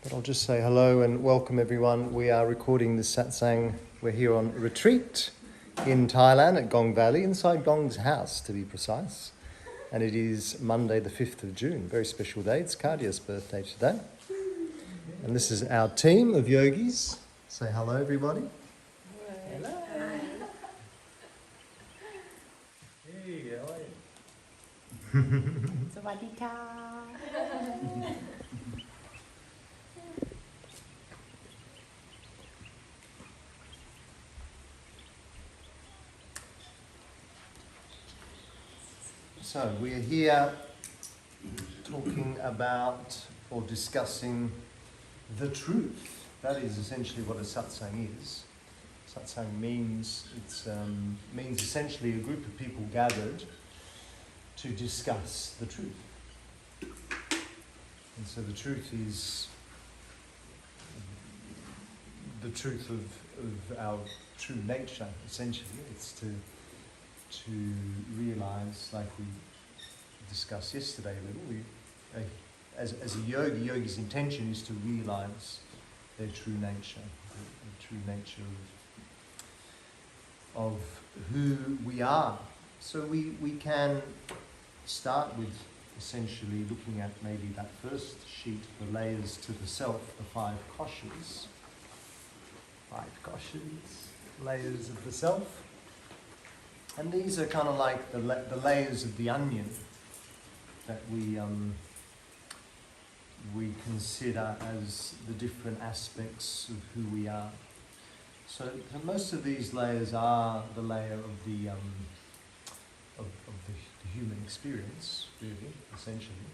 But I'll just say hello and welcome everyone. We are recording this Satsang. We're here on retreat in Thailand at Gong Valley, inside Gong's house to be precise. And it is Monday the 5th of June, very special day. It's Kardia's birthday today. And this is our team of yogis. Say hello everybody. Hello. Hey, how are you? Sawadika. So we are here talking about or discussing the truth. That is essentially what a satsang is. Satsang means means essentially a group of people gathered to discuss the truth. And so the truth is the truth of our true nature, essentially. It's to realise, like we discussed yesterday a little, as a yogi, yogi's intention is to realise their true nature, the true nature of who we are. So we can start with essentially looking at maybe that first sheet, the layers to the self, the five koshas. Layers of the self. And these are kind of like the layers of the onion that we consider as the different aspects of who we are. So most of these layers are the layer of the human experience, really, essentially.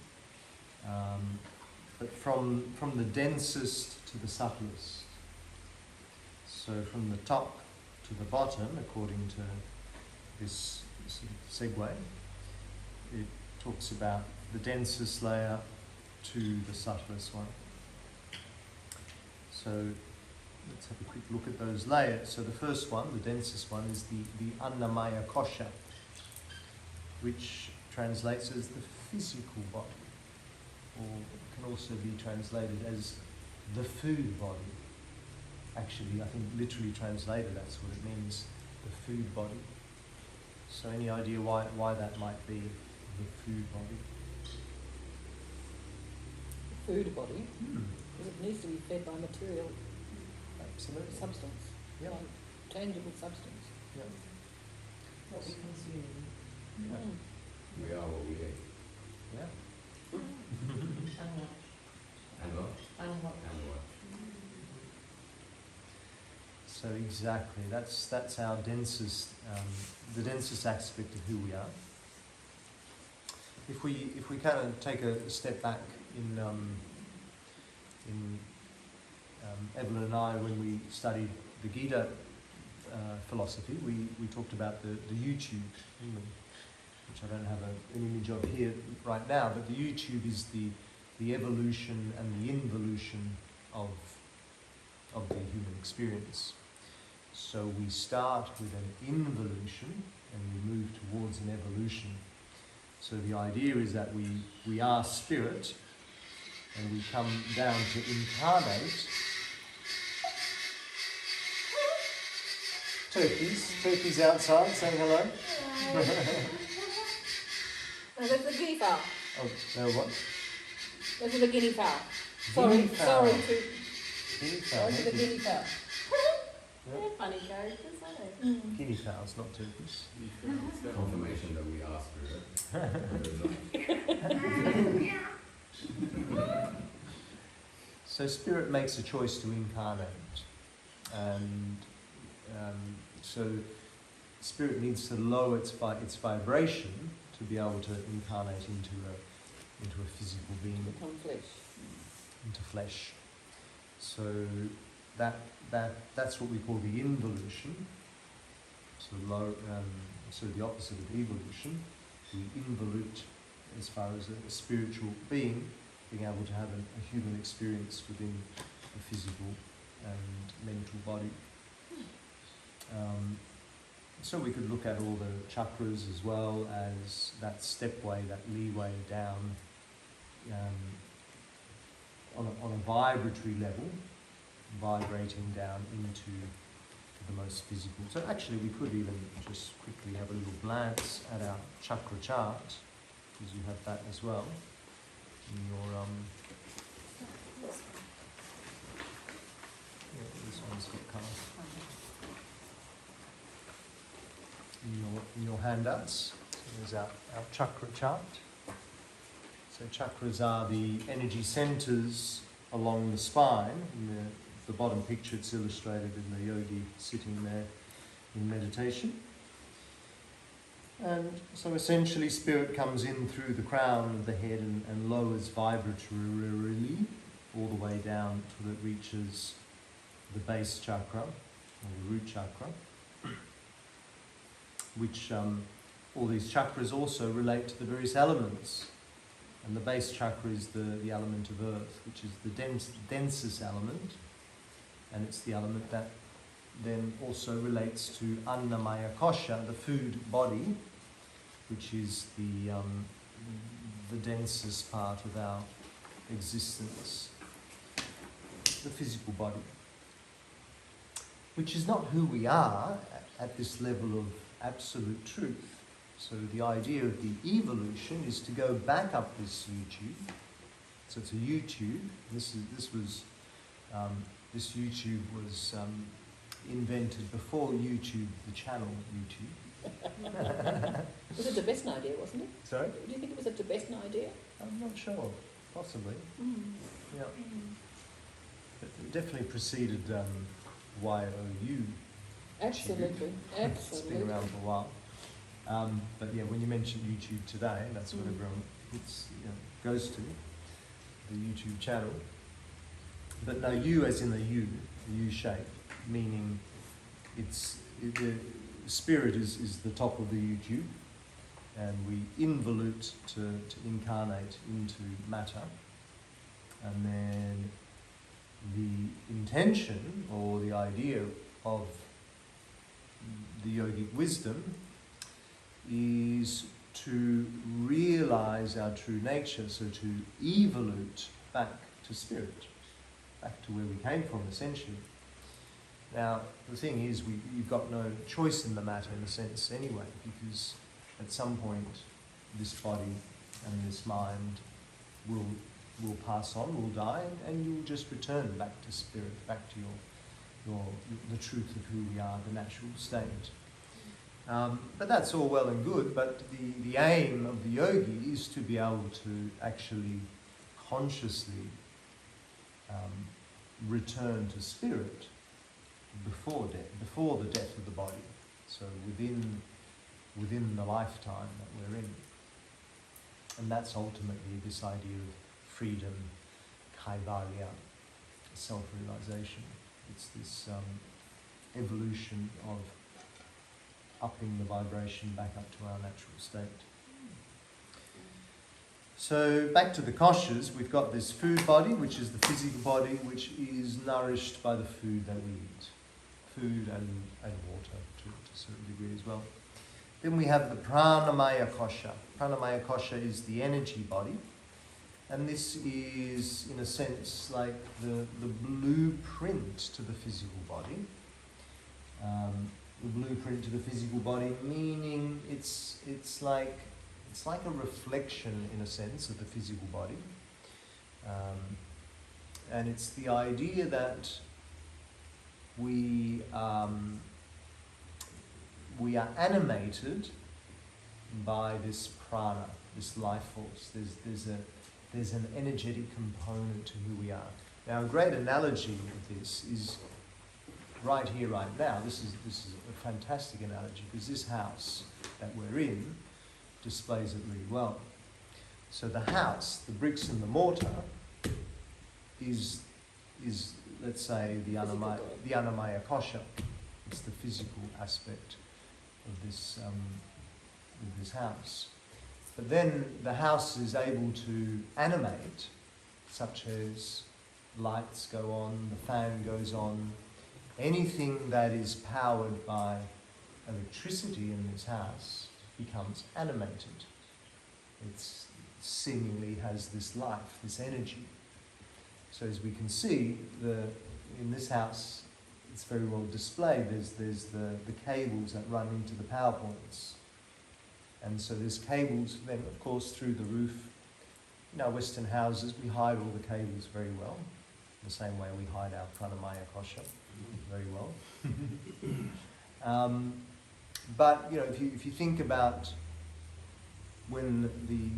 But from the densest to the subtlest. So from the top to the bottom, according to this segue, it talks about the densest layer to the subtlest one. So let's have a quick look at those layers. So the first one, the densest one, is the Annamaya Kosha, which translates as the physical body, or can also be translated as the food body. Actually, I think literally translated, that's what it means, the food body. So any idea why that might be, the food body? Food body? Because it needs to be fed by material. Absolutely. Substance. Yeah. Like tangible substance. Yeah. What we consume. Yeah. We are what we eat. Yeah. And what? And what? And what? And what? So exactly, that's our densest, the densest aspect of who we are. If we kind of take a step back in Evelyn and I, when we studied the Gita philosophy, we talked about the YouTube, which I don't have an image of here right now, but the YouTube is the evolution and the involution of the human experience. So we start with an involution and we move towards an evolution. So the idea is that we are spirit and we come down to incarnate. Turkeys outside saying hello. No, that's the guinea fowl. Oh, no, what? Those are the guinea fowl. Guinea fowl. Sorry to the guinea fowl. Yeah. They're funny characters, aren't they? Guinea fowls, not turkeys. It's the confirmation that we are spirit. So spirit makes a choice to incarnate, and so spirit needs to lower its vibration to be able to incarnate into a physical being, Become flesh. into flesh. So that's what we call the involution. So the opposite of evolution, we involute as far as a spiritual being being able to have a human experience within a physical and mental body. So we could look at all the chakras as well as that stepway, that leeway down on a vibratory level, vibrating down into the most physical. So actually we could even just quickly have a little glance at our chakra chart, because you have that as well in your this one's got colour. In your handouts, so there's our chakra chart. So chakras are the energy centres along the spine. In the bottom picture, it's illustrated in the yogi sitting there in meditation. And so essentially spirit comes in through the crown of the head and lowers vibratorily all the way down till it reaches the base chakra, or the root chakra, which all these chakras also relate to the various elements. And the base chakra is the element of earth, which is the densest element, and it's the element that then also relates to Annamaya Kosha, the food body, which is the densest part of our existence, the physical body, which is not who we are at this level of absolute truth. So the idea of the evolution is to go back up this YouTube. So it's a YouTube. This YouTube was invented before YouTube, the channel YouTube. It was a Tibetan idea, wasn't it? Sorry? Do you think it was a Tibetan idea? I'm not sure. Possibly. Yeah. It definitely preceded YOU. Absolutely, It's been around for a while. But yeah, when you mention YouTube today, that's what everyone goes to, the YouTube channel. But no, U as in the U shape, meaning the spirit is the top of the YouTube, and we involute to incarnate into matter. And then the intention or the idea of the yogic wisdom is to realize our true nature, so to evolute back to spirit, back to where we came from, essentially. Now, the thing is, you've got no choice in the matter, in a sense, anyway, because at some point, this body and this mind will pass on, will die, and you'll just return back to spirit, back to the truth of who we are, the natural state. But that's all well and good, but the aim of the yogi is to be able to actually consciously return to spirit before the death of the body. So within the lifetime that we're in. And that's ultimately this idea of freedom, kaivalya, self-realization. It's this evolution of upping the vibration back up to our natural state. So back to the koshas, we've got this food body, which is the physical body, which is nourished by the food that we eat. Food and water to a certain degree as well. Then we have the pranamaya kosha. Pranamaya kosha is the energy body. And this is, in a sense, like the blueprint to the physical body. The blueprint to the physical body, meaning it's like a reflection, in a sense, of the physical body. And it's the idea that we are animated by this prana, this life force. There's an energetic component to who we are. Now, a great analogy of this is right here, right now. This is a fantastic analogy, because this house that we're in displays it really well. So the house, the bricks and the mortar, is let's say the Annamaya Kosha. It's the physical aspect of this house. But then the house is able to animate, such as lights go on, the fan goes on. Anything that is powered by electricity in this house becomes animated. It seemingly has this life, this energy. So as we can see, in this house, it's very well displayed. There's the cables that run into the power points. And so there's cables then, of course, through the roof. In our Western houses, we hide all the cables very well, the same way we hide our pranamaya kosha very well. But you know, if you think about when the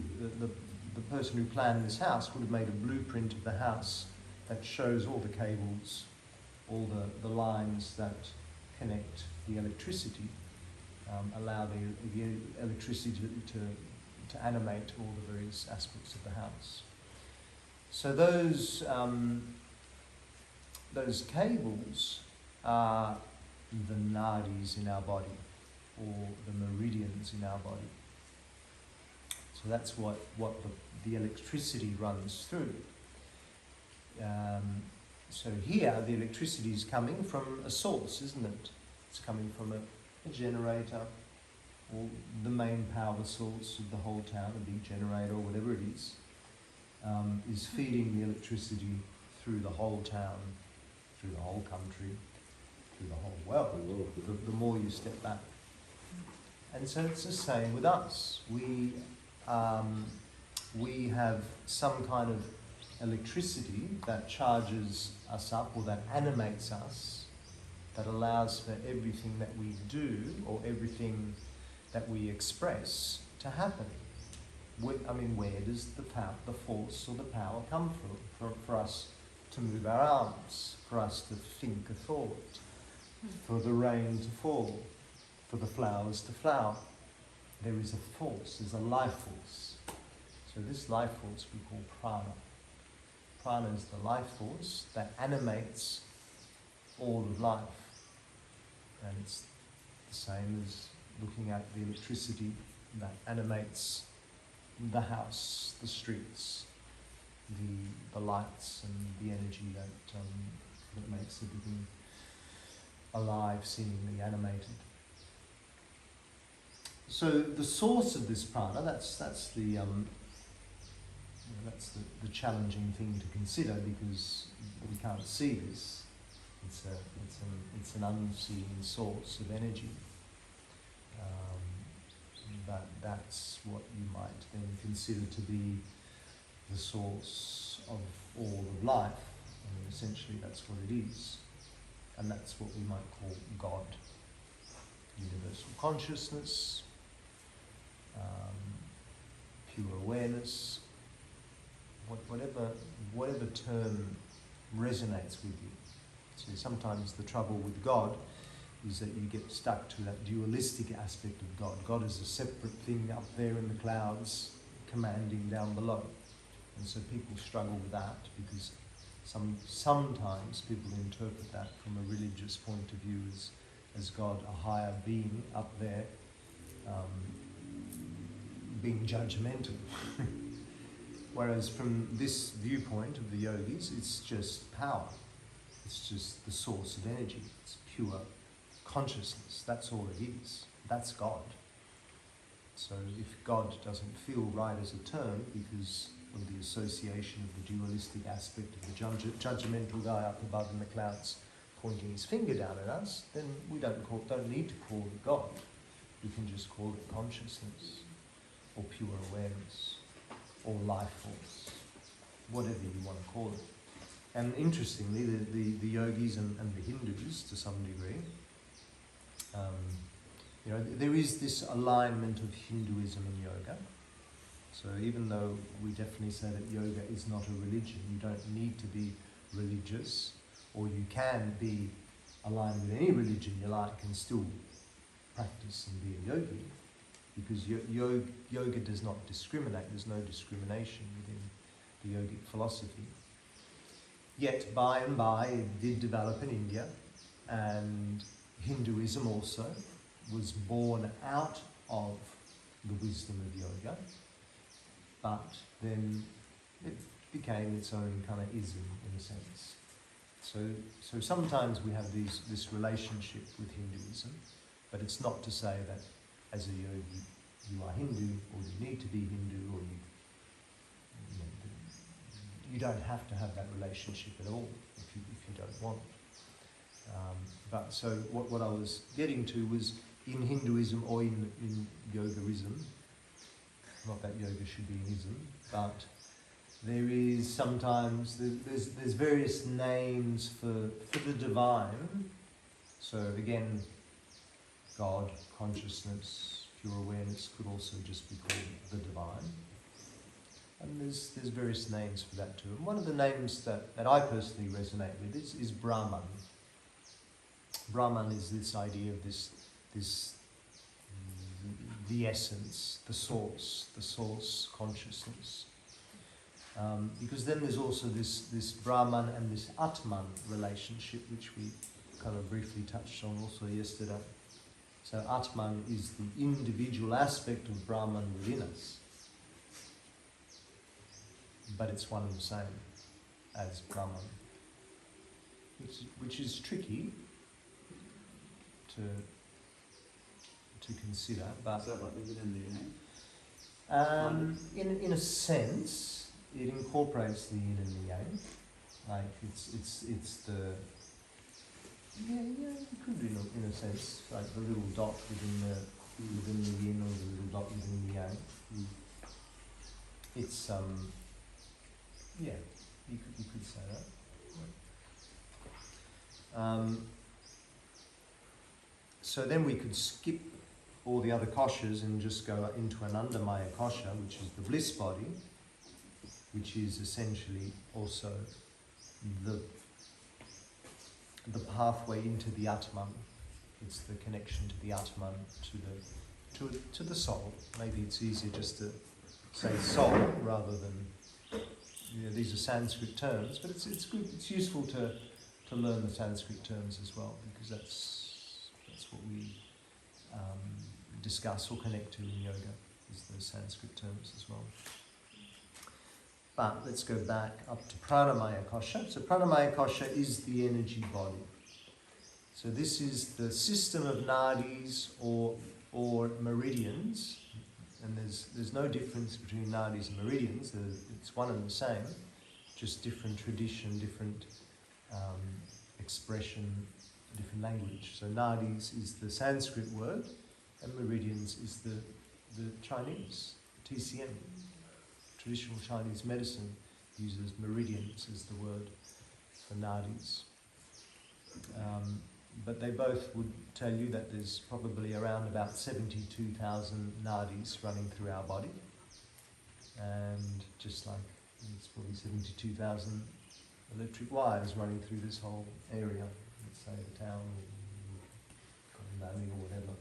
person who planned this house would have made a blueprint of the house that shows all the cables, all the lines that connect the electricity, allow the electricity to animate all the various aspects of the house. So those cables are the nadis in our body, or the meridians in our body. So that's what the electricity runs through. So here the electricity is coming from a source, isn't it? It's coming from a generator, or the main power source of the whole town, a big generator or whatever it is feeding the electricity through the whole town, through the whole country, through the whole world, the more you step back. And so it's the same with us. We have some kind of electricity that charges us up, or that animates us, that allows for everything that we do, or everything that we express, to happen. Where does the force or the power come from? For us to move our arms, for us to think a thought, for the rain to fall, for the flowers to flower. There is a force, there's a life force. So this life force we call prana. Prana is the life force that animates all of life. And it's the same as looking at the electricity that animates the house, the streets, the lights, and the energy that makes everything alive, seemingly animated. So the source of this prana, that's the challenging thing to consider, because we can't see this. It's an unseen source of energy. But that's what you might then consider to be the source of all of life. Essentially that's what it is. And that's what we might call God. Universal consciousness, pure awareness, whatever term resonates with you. So sometimes the trouble with God is that you get stuck to that dualistic aspect of God. God is a separate thing up there in the clouds, commanding down below. And so people struggle with that, because sometimes people interpret that from a religious point of view as God, a higher being up there, being judgmental. Whereas from this viewpoint of the yogis, it's just power. It's just the source of energy. It's pure consciousness. That's all it is. That's God. So if God doesn't feel right as a term because of the association of the dualistic aspect of the judgmental guy up above in the clouds pointing his finger down at us, then we don't need to call it God. We can just call it consciousness, or pure awareness, or life force, whatever you want to call it. And interestingly, the yogis and the Hindus, to some degree, there is this alignment of Hinduism and yoga. So even though we definitely say that yoga is not a religion, you don't need to be religious, or you can be aligned with any religion you like and still practice and be a yogi, because yoga does not discriminate. There's no discrimination within the yogic philosophy. Yet by and by it did develop in India, and Hinduism also was born out of the wisdom of yoga, but then it became its own kind of ism in a sense. So sometimes we have this relationship with Hinduism, but it's not to say that as a yogi you are Hindu, or you need to be Hindu, or you don't have to have that relationship at all if you don't want. But so what I was getting to was in Hinduism or in yogaism, not that yoga should be an ism, but there is sometimes, there's various names for the divine. So again, God, consciousness, pure awareness could also just be called the divine. And there's various names for that too. And one of the names that I personally resonate with is Brahman. Brahman is this idea of this the essence, the source consciousness. Because then there's also this Brahman and this Atman relationship, which we kind of briefly touched on also yesterday. So Atman is the individual aspect of Brahman within us, but it's one and the same as Brahman, which is tricky to consider. But is that like the yin and the yang? in a sense, it incorporates the yin and the yang. Like it's the it could be in a sense like the little dot within the yin or the little dot within the yang. It's you could say that. So then we could skip all the other koshas and just go into an Anandamaya kosha, which is the bliss body, which is essentially also the pathway into the Atman. It's the connection to the Atman, to the soul. Maybe it's easier just to say soul rather than, these are Sanskrit terms, but it's good. It's useful to learn the Sanskrit terms as well, because that's what we discuss or connect to in yoga, is those Sanskrit terms as well. But let's go back up to Pranamaya Kosha. So Pranamaya Kosha is the energy body. So this is the system of nadis or meridians, and there's no difference between nadis and meridians. It's one and the same, just different tradition, different expression, different language. So nadis is the Sanskrit word, and meridians is the Chinese, TCM. Traditional Chinese medicine uses meridians as the word for nadis. But they both would tell you that there's probably around about 72,000 nadis running through our body. And just like it's probably 72,000 electric wires running through this whole area, let's say the town or Valley or whatever.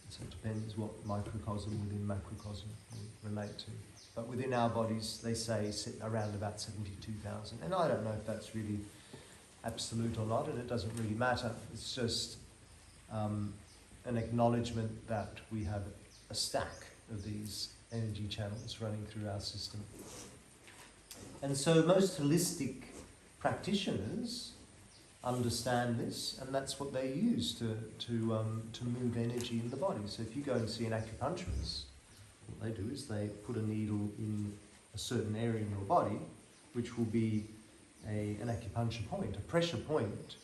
So it depends what microcosm within macrocosm we relate to. But within our bodies, they say around about 72,000. And I don't know if that's really absolute or not, and it doesn't really matter. It's just an acknowledgement that we have a stack of these energy channels running through our system. And so most holistic practitioners understand this, and that's what they use to move energy in the body. So if you go and see an acupuncturist, what they do is they put a needle in a certain area in your body, which will be an acupuncture point, a pressure point,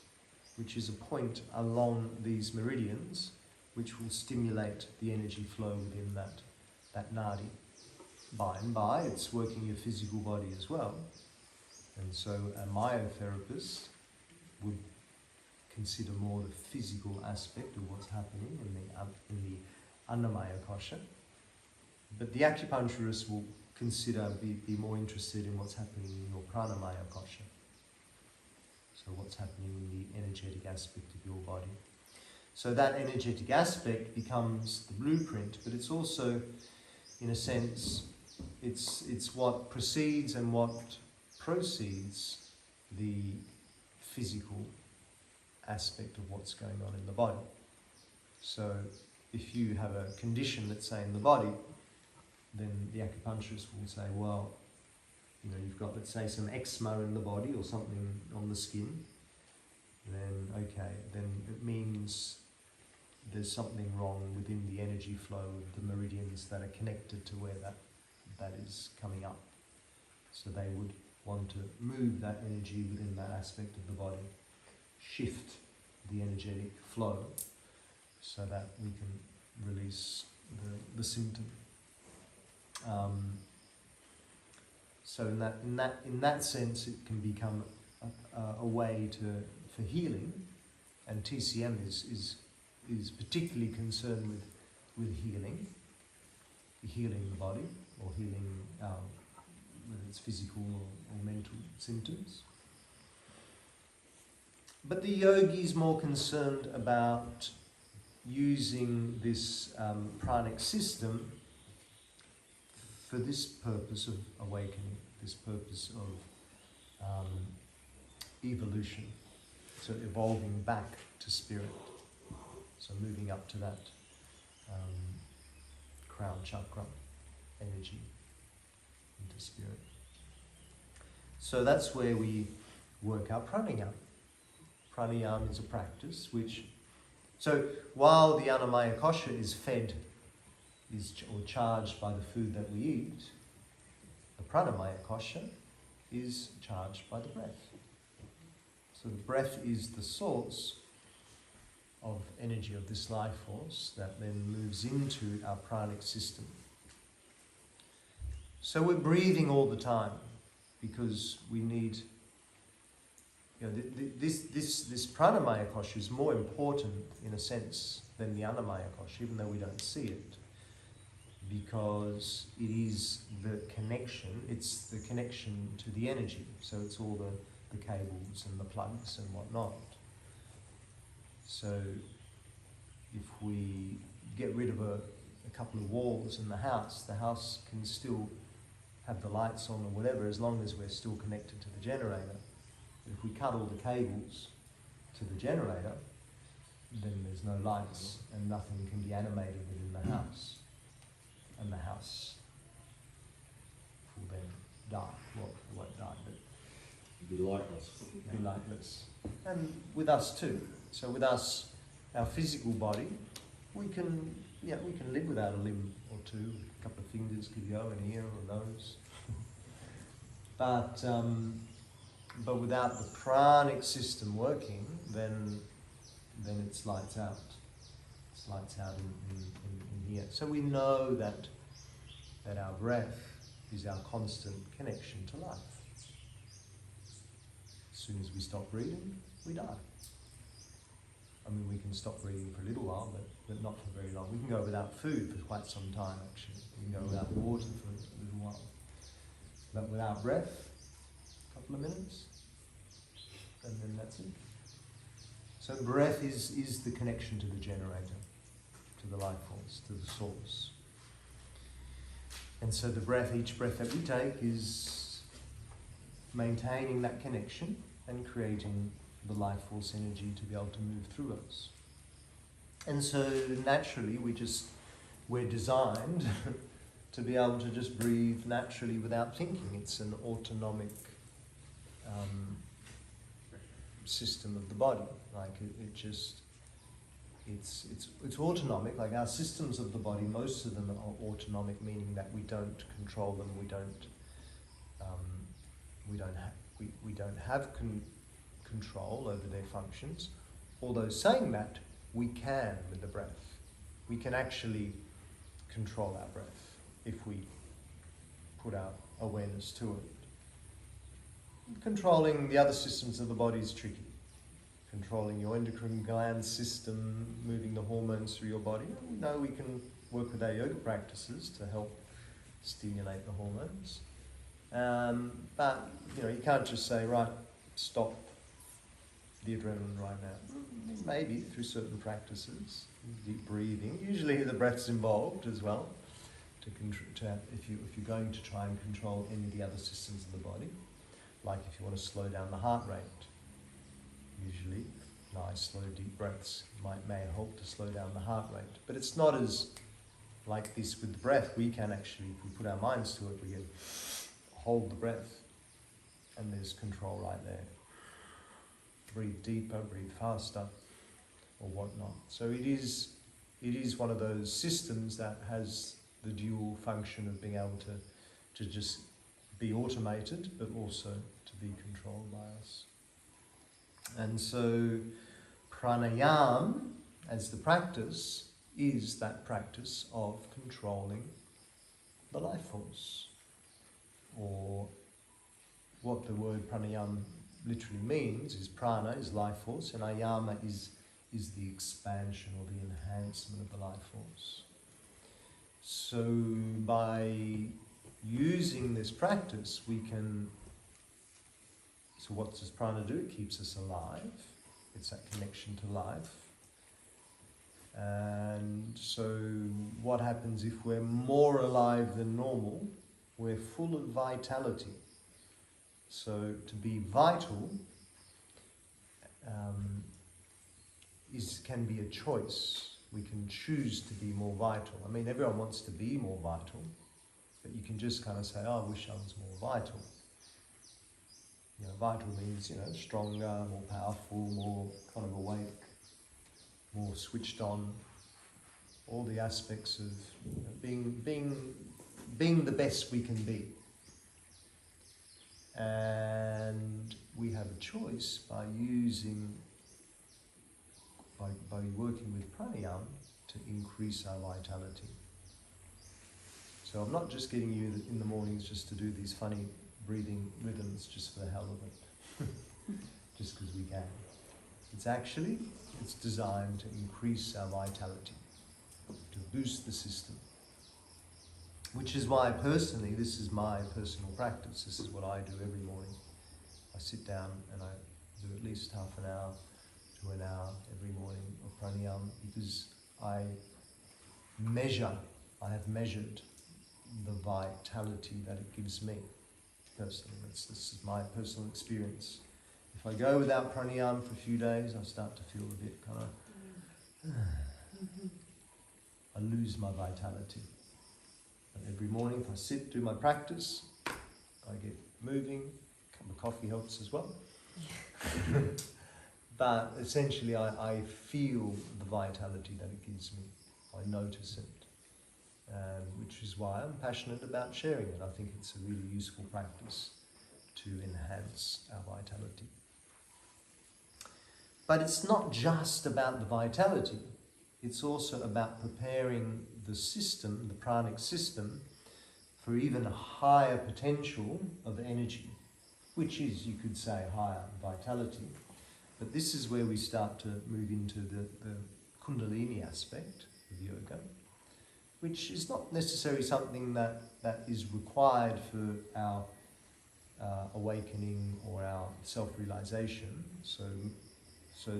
which is a point along these meridians, which will stimulate the energy flow within that nadi. By and by, it's working your physical body as well. And so a myotherapist would consider more the physical aspect of what's happening in the Annamaya Kosha. But the acupuncturist will be more interested in what's happening in your Pranamaya Kosha. So what's happening in the energetic aspect of your body. So that energetic aspect becomes the blueprint, but it's also, in a sense, it's what precedes and what proceeds the physical aspect of what's going on in the body. So if you have a condition, let's say, in the body, then the acupuncturist will say, well, you've got, let's say, some eczema in the body or something on the skin, then okay, then it means there's something wrong within the energy flow of the meridians that are connected to where that is coming up. So they would want to move that energy within that aspect of the body, shift the energetic flow so that we can release the symptom. So in that sense, it can become a way for healing, and TCM is particularly concerned with healing the body, or healing whether it's physical or mental symptoms. But the yogi is more concerned about using this pranic system for this purpose of awakening, this purpose of evolution, so evolving back to spirit, so moving up to that crown chakra energy into spirit. So that's where we work our pranayama. Pranayama is a practice which, so while the annamaya kosha is fed, or charged by the food that we eat, the pranamaya kosha is charged by the breath. So the breath is the source of energy of this life force that then moves into our pranic system. So we're breathing all the time because we need, this pranamaya kosha is more important in a sense than the annamaya kosha, even though we don't see it, because it is the connection, it's the connection to the energy. So it's all the cables and the plugs and whatnot. So if we get rid of a couple of walls in the house can still have the lights on or whatever, as long as we're still connected to the generator. But if we cut all the cables to the generator, then there's no lights and nothing can be animated within the house. And the house will then die. Well, it won't die, but Be lightless. be lightless. And with us too. So with us, our physical body, we can live without a limb or two. A couple of fingers could go, an ear or a nose. But without the pranic system working, then it's lights out. It's lights out in here. So we know that our breath is our constant connection to life. As soon as we stop breathing, we die. I mean, we can stop breathing for a little while, but not for very long. We can go without food for quite some time, actually. We can go without water for a little while. But without breath, a couple of minutes, and then that's it. So breath is the connection to the generator, to the life force, to the source. And so each breath that we take is maintaining that connection and creating the life force energy to be able to move through us. And so naturally we're designed to be able to just breathe naturally without thinking. It's an autonomic system of the body. Like it's autonomic. Like our systems of the body, most of them are autonomic, meaning that we don't control them. We don't have control over their functions. Although saying that, we can with the breath. We can actually control our breath if we put our awareness to it. Controlling the other systems of the body is tricky. Controlling your endocrine gland system, moving the hormones through your body. We know we can work with our yoga practices to help stimulate the hormones. But you can't just say, right, stop the adrenaline right now. Maybe through certain practices, deep breathing. Usually the breath's involved as well. If you're going to try and control any of the other systems of the body, like if you want to slow down the heart rate, usually nice, slow, deep breaths may help to slow down the heart rate. But it's not as like this with the breath. We can actually, if we put our minds to it, we can hold the breath, and there's control right there. Breathe deeper, breathe faster, or whatnot. So it is one of those systems that has the dual function of being able to just be automated, but also to be controlled by us. And so pranayam, as the practice, is that practice of controlling the life force, or what the word pranayam literally means is prana is life force, and ayama is the expansion or the enhancement of the life force. So by using this practice, we can. So what does prana do? It keeps us alive. It's that connection to life. And so what happens if we're more alive than normal? We're full of vitality. So to be vital can be a choice. We can choose to be more vital. I mean, everyone wants to be more vital, but you can just kind of say, oh, I wish I was more vital. You know, vital means, stronger, more powerful, more kind of awake, more switched on. All the aspects of being the best we can be. And we have a choice by working with pranayam to increase our vitality. So I'm not just getting you in the mornings just to do these funny breathing rhythms just for the hell of it, just because we can. It's designed to increase our vitality, to boost the system. Which is why personally, this is my personal practice. This is what I do every morning. I sit down and I do at least half an hour to an hour every morning of pranayam, because I have measured the vitality that it gives me personally. This is my personal experience. If I go without pranayam for a few days, I start to feel a bit kind of, I lose my vitality. But every morning if I sit, do my practice, I get moving. A cup of coffee helps as well. But essentially I feel the vitality that it gives me. I notice it. Which is why I'm passionate about sharing it. I think it's a really useful practice to enhance our vitality. But it's not just about the vitality. It's also about preparing the system, the pranic system, for even a higher potential of energy, which is, you could say, higher vitality. But this is where we start to move into the Kundalini aspect of yoga, which is not necessarily something that is required for our awakening or our self-realization. So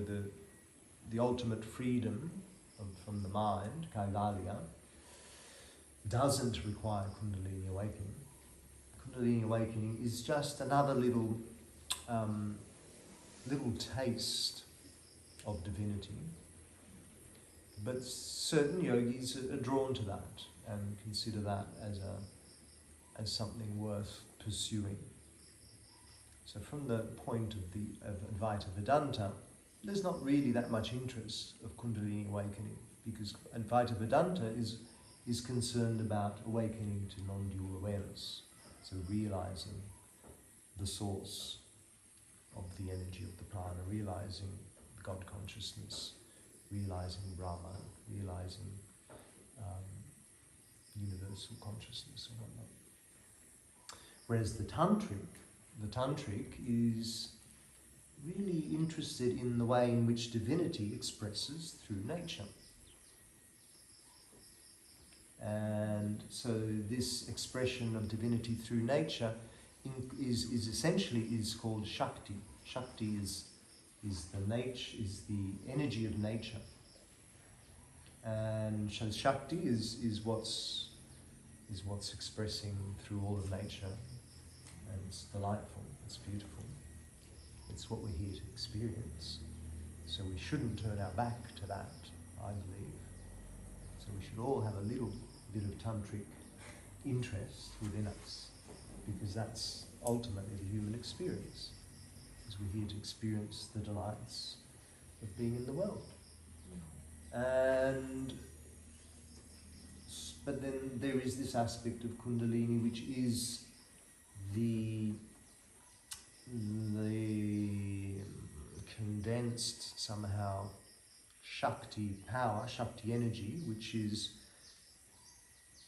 the ultimate freedom from the mind, Kaivalya, doesn't require Kundalini awakening. Kundalini awakening is just another little taste of divinity. But certain yogis are drawn to that and consider that as something worth pursuing. So from the point of Advaita Vedanta, there's not really that much interest of Kundalini awakening, because Advaita Vedanta is concerned about awakening to non-dual awareness, so realizing the source of the energy of the prana, realizing God consciousness, realizing Brahma, realizing universal consciousness and whatnot. Whereas the tantric is really interested in the way in which divinity expresses through nature. And so this expression of divinity through nature is essentially called Shakti. Shakti is the energy of nature. And so Shakti is what's expressing through all of nature. And it's delightful, it's beautiful. It's what we're here to experience. So we shouldn't turn our back to that, I believe. So we should all have a little bit of tantric interest within us, because that's ultimately the human experience. Because we're here to experience the delights of being in the world. But then there is this aspect of Kundalini which is the condensed somehow Shakti power, Shakti energy, which is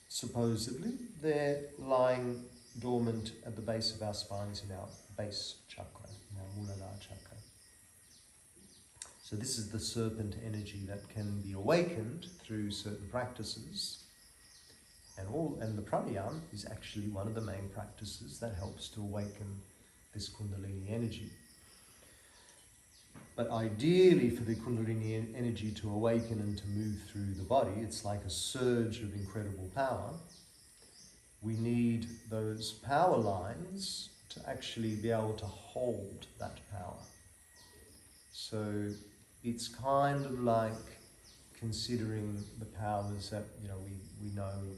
supposedly there lying dormant at the base of our spines in our base chakra, in our Muladhara chakra. So this is the serpent energy that can be awakened through certain practices, and the pranayama is actually one of the main practices that helps to awaken this Kundalini energy. But ideally, for the Kundalini energy to awaken and to move through the body, it's like a surge of incredible power. We need those power lines to actually be able to hold that power. So it's kind of like considering the powers that, we know.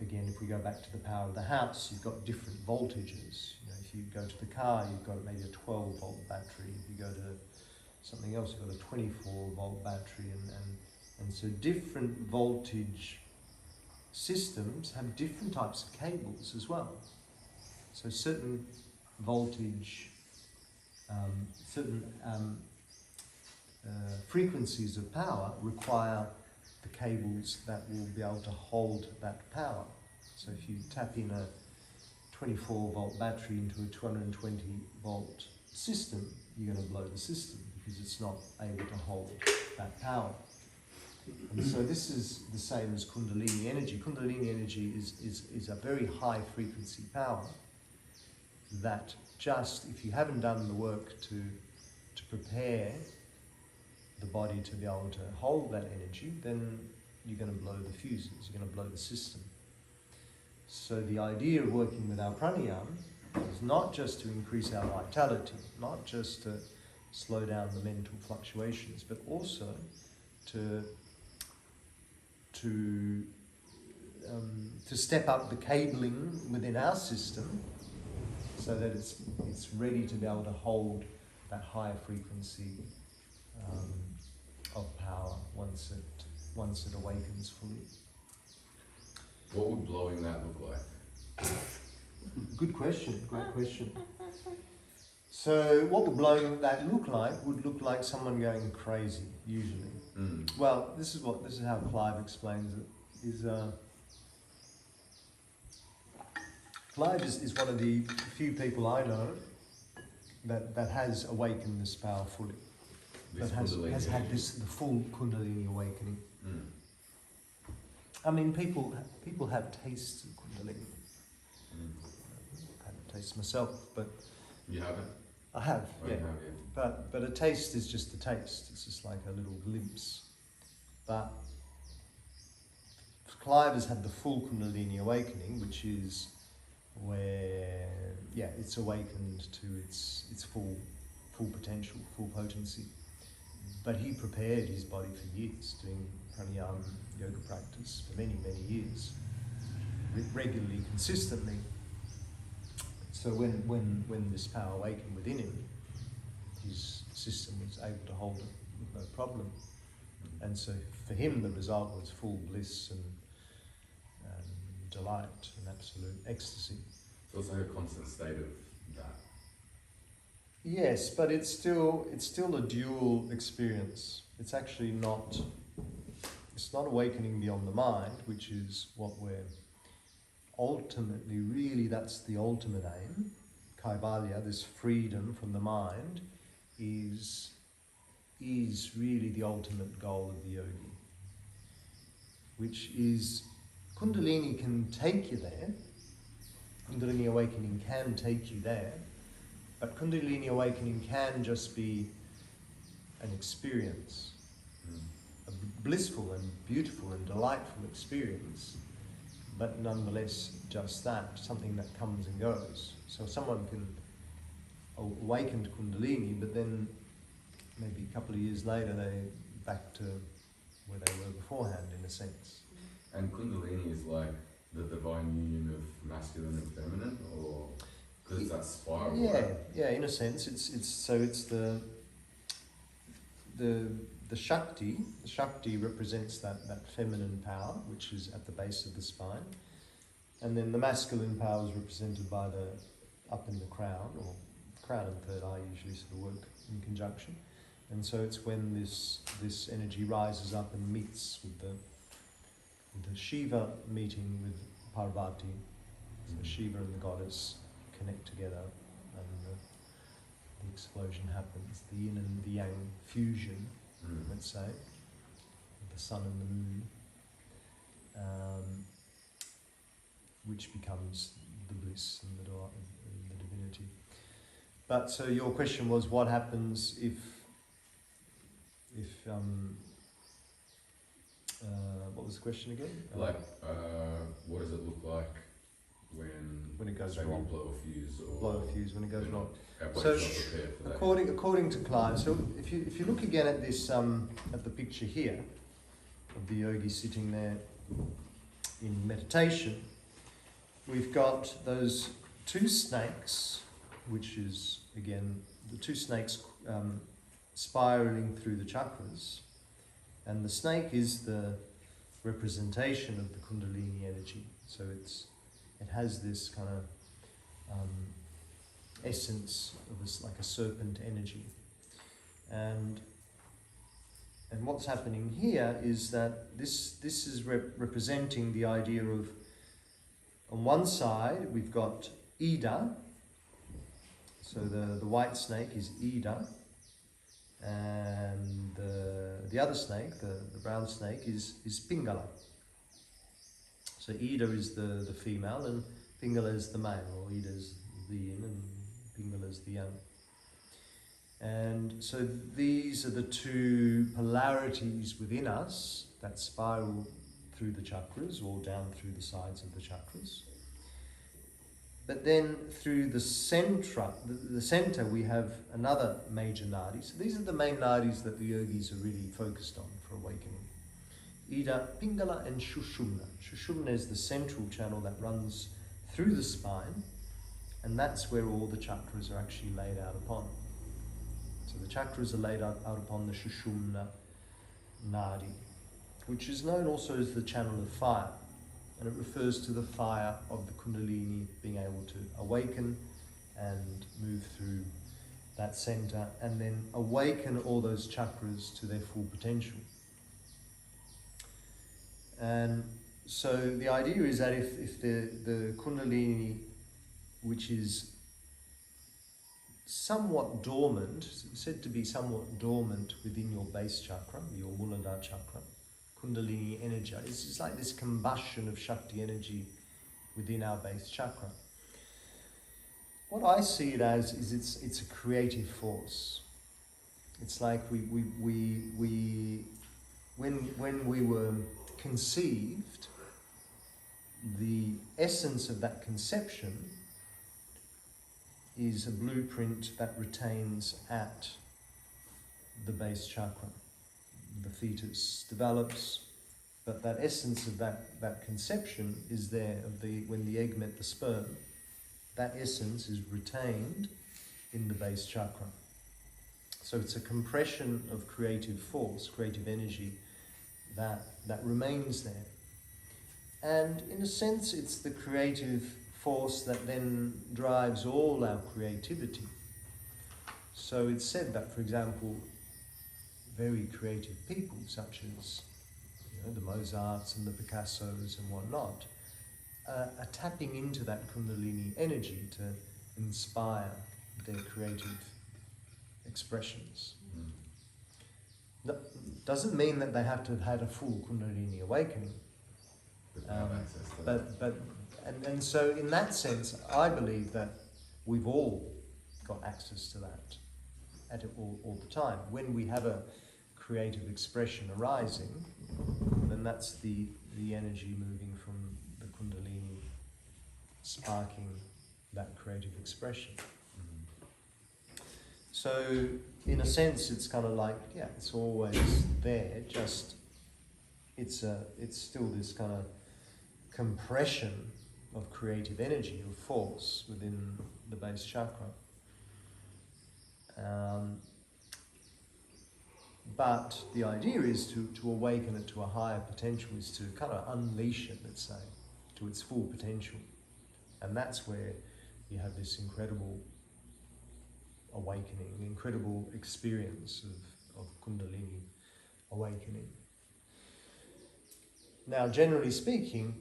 Again, if we go back to the power of the house, you've got different voltages. If you go to the car, you've got maybe a 12-volt battery. If you go to something else, you've got a 24-volt battery. And so different voltage systems have different types of cables as well. So certain voltage, frequencies of power require the cables that will be able to hold that power. So if you tap in a 24-volt battery into a 220-volt system, you're going to blow the system because it's not able to hold that power. And so this is the same as Kundalini energy. Kundalini energy is a very high frequency power that just, if you haven't done the work to prepare the body to be able to hold that energy, then you're going to blow the fuses, you're going to blow the system. So the idea of working with our pranayama is not just to increase our vitality, not just to slow down the mental fluctuations, but also to step up the cabling within our system so that it's ready to be able to hold that higher frequency of power once it awakens fully. What would blowing that look like? Good question, great question. So what would blowing that look like would look like someone going crazy, usually. Well, this is how Clive explains it. Clive is one of the few people I know that has awakened this power fully. That has had the full Kundalini awakening. I mean, people have tastes of Kundalini. I've had a taste myself, but You haven't? I have, Oh, yeah. you have, yeah. But a taste is just a taste. It's just like a little glimpse. But Clive has had the full Kundalini awakening, which is where, it's awakened to its full potential, full potency. But he prepared his body for years, doing pranayama yoga practice for many, many years, regularly, consistently. So when this power awakened within him, his system was able to hold it with no problem. And so for him, the result was full bliss and delight and absolute ecstasy. So it's like a constant state of that. Yes, but it's still a dual experience. It's actually not awakening beyond the mind, which is what we're ultimately, really, that's the ultimate aim. Kaivalya, this freedom from the mind, is really the ultimate goal of the yogi, which is Kundalini can take you there. Kundalini awakening can take you there, but Kundalini awakening can just be an experience, a blissful and beautiful and delightful experience, but nonetheless just that, something that comes and goes. So someone can awaken to Kundalini, but then maybe a couple of years later they're back to where they were beforehand, in a sense. And Kundalini is like the divine union of masculine and feminine, or because it's that spiral? Yeah, in a sense, it's the Shakti. The Shakti represents that feminine power, which is at the base of the spine, And then the masculine power is represented by the up in the crown, or crown and third eye usually sort of work in conjunction. And so it's when this energy rises up and meets with the Shiva meeting with Parvati. So Shiva and the goddess connect together, and the explosion happens. The yin and the yang fusion, let's say, with the sun and the moon, which becomes the bliss and the divinity. But so your question was, what happens if what was the question again? What does it look like when it goes say wrong? we blow a fuse or Blow a fuse when it goes wrong. our So body's not prepared for that. According to Clive, so if you look again at this at the picture here of the yogi sitting there in meditation, we've got those two snakes, which is again the two snakes spiraling through the chakras, and the snake is the representation of the Kundalini energy. So it has this kind of essence of this, like a serpent energy, and what's happening here is that this is representing the idea of, on one side we've got Ida, so the white snake is Ida, and the other snake, the brown snake, is Pingala. So Ida is the female and Pingala is the male, or Ida is the yin and Pingala is the yang. And so these are the two polarities within us that spiral through the chakras or down through the sides of the chakras. But then through the center we have another major nadi. So these are the main nadis that the yogis are really focused on for awakening. Ida, Pingala and Shushumna. Shushumna is the central channel that runs through the spine, and that's where all the chakras are actually laid out upon. So the chakras are laid out upon the Shushumna nadi, which is known also as the channel of fire. And it refers to the fire of the Kundalini being able to awaken and move through that center and then awaken all those chakras to their full potential. And so the idea is that if the Kundalini, which is somewhat dormant, said to be somewhat dormant within your base chakra, your Muladhara chakra, Kundalini energy, it's like this combustion of Shakti energy within our base chakra. What I see it as is it's a creative force. It's like when we were conceived, the essence of that conception is a blueprint that retains at the base chakra. The fetus develops, but that essence of that conception is there. When the egg met the sperm, that essence is retained in the base chakra. So it's a compression of creative force, creative energy that remains there. And in a sense, it's the creative force that then drives all our creativity. So it's said that, for example, very creative people such as the Mozarts and the Picassos and whatnot are tapping into that Kundalini energy to inspire their creative expressions. That doesn't mean that they have to have had a full Kundalini awakening. And so in that sense, I believe that we've all got access to that at all the time. When we have a creative expression arising, then that's the energy moving from the Kundalini, sparking that creative expression. So in a sense, it's kind of like, it's always there, just it's still this kind of compression of creative energy, of force within the base chakra. But the idea is to awaken it to a higher potential, is to kind of unleash it, let's say, to its full potential. And that's where you have this incredible awakening, incredible experience of Kundalini awakening. Now, generally speaking,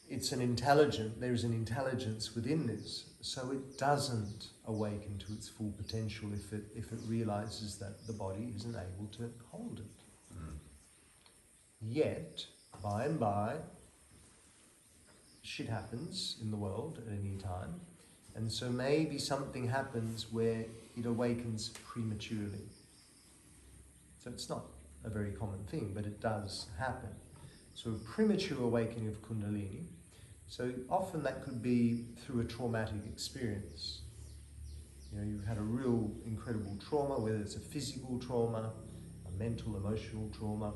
there is an intelligence within this, so it doesn't awaken to its full potential if it realizes that the body isn't able to hold it. Yet, by and by, shit happens in the world at any time, and so maybe something happens where it awakens prematurely. So it's not a very common thing, but it does happen. So a premature awakening of Kundalini. So often that could be through a traumatic experience. You know, you've had a real incredible trauma, whether it's a physical trauma, a mental, emotional trauma.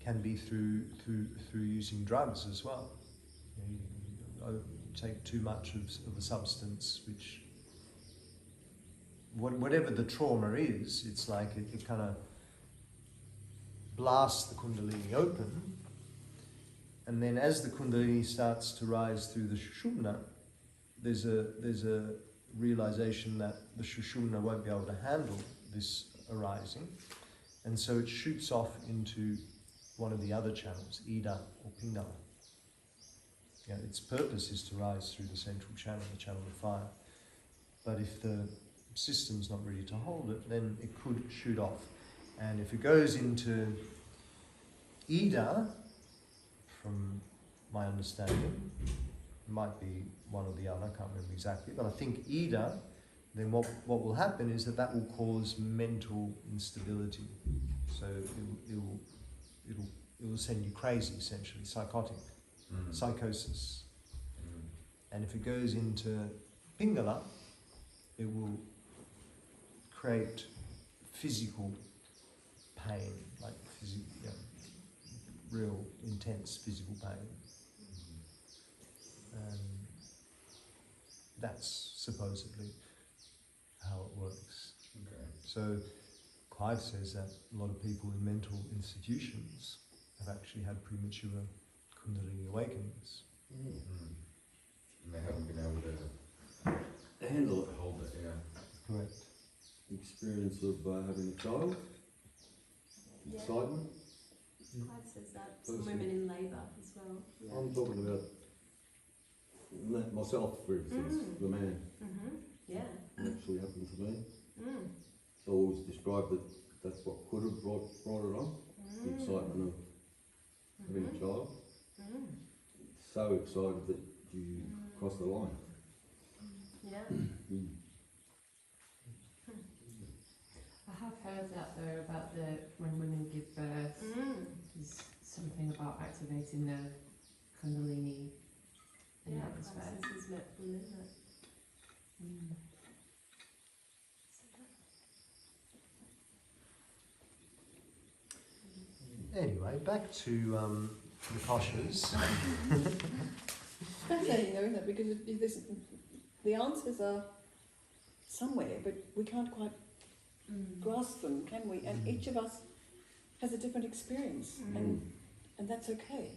Can be through using drugs as well. You know, you take too much of a substance, which whatever the trauma is, it's like it kind of blasts the Kundalini open, and then as the Kundalini starts to rise through the Sushumna, there's a realization that the Sushumna won't be able to handle this arising, and so it shoots off into one of the other channels, Ida or Pingala. You know, its purpose is to rise through the central channel, the channel of fire. But if the system's not ready to hold it, then it could shoot off. And if it goes into Ida, from my understanding, it might be one or the other, I can't remember exactly, but I think Ida, then what will happen is that will cause mental instability. So it will send you crazy, essentially, psychotic, psychosis. And if it goes into Pingala, it will create physical pain, like real intense physical pain. That's supposedly how it works. Okay. So Clive says that a lot of people in mental institutions have actually had premature Kundalini awakenings. And they haven't been able to Handle it. hold it, yeah. Correct. Experience of having a child. Yeah. Excitement. Clive says that. Some women in labour as well. Yeah. I'm talking about myself, for instance, the man. Yeah. It actually happened to me. Mm. So I always described that that's what could have brought it on. The excitement of having a child. So excited that you crossed the line. Yeah. I have heard that though about when women give birth, there's something about activating the Kundalini in that respect. Clive says he's met women that. Anyway, back to the koshas. It's fascinating though, isn't it? Because the answers are somewhere, but we can't quite grasp them, can we? And each of us has a different experience, and that's okay.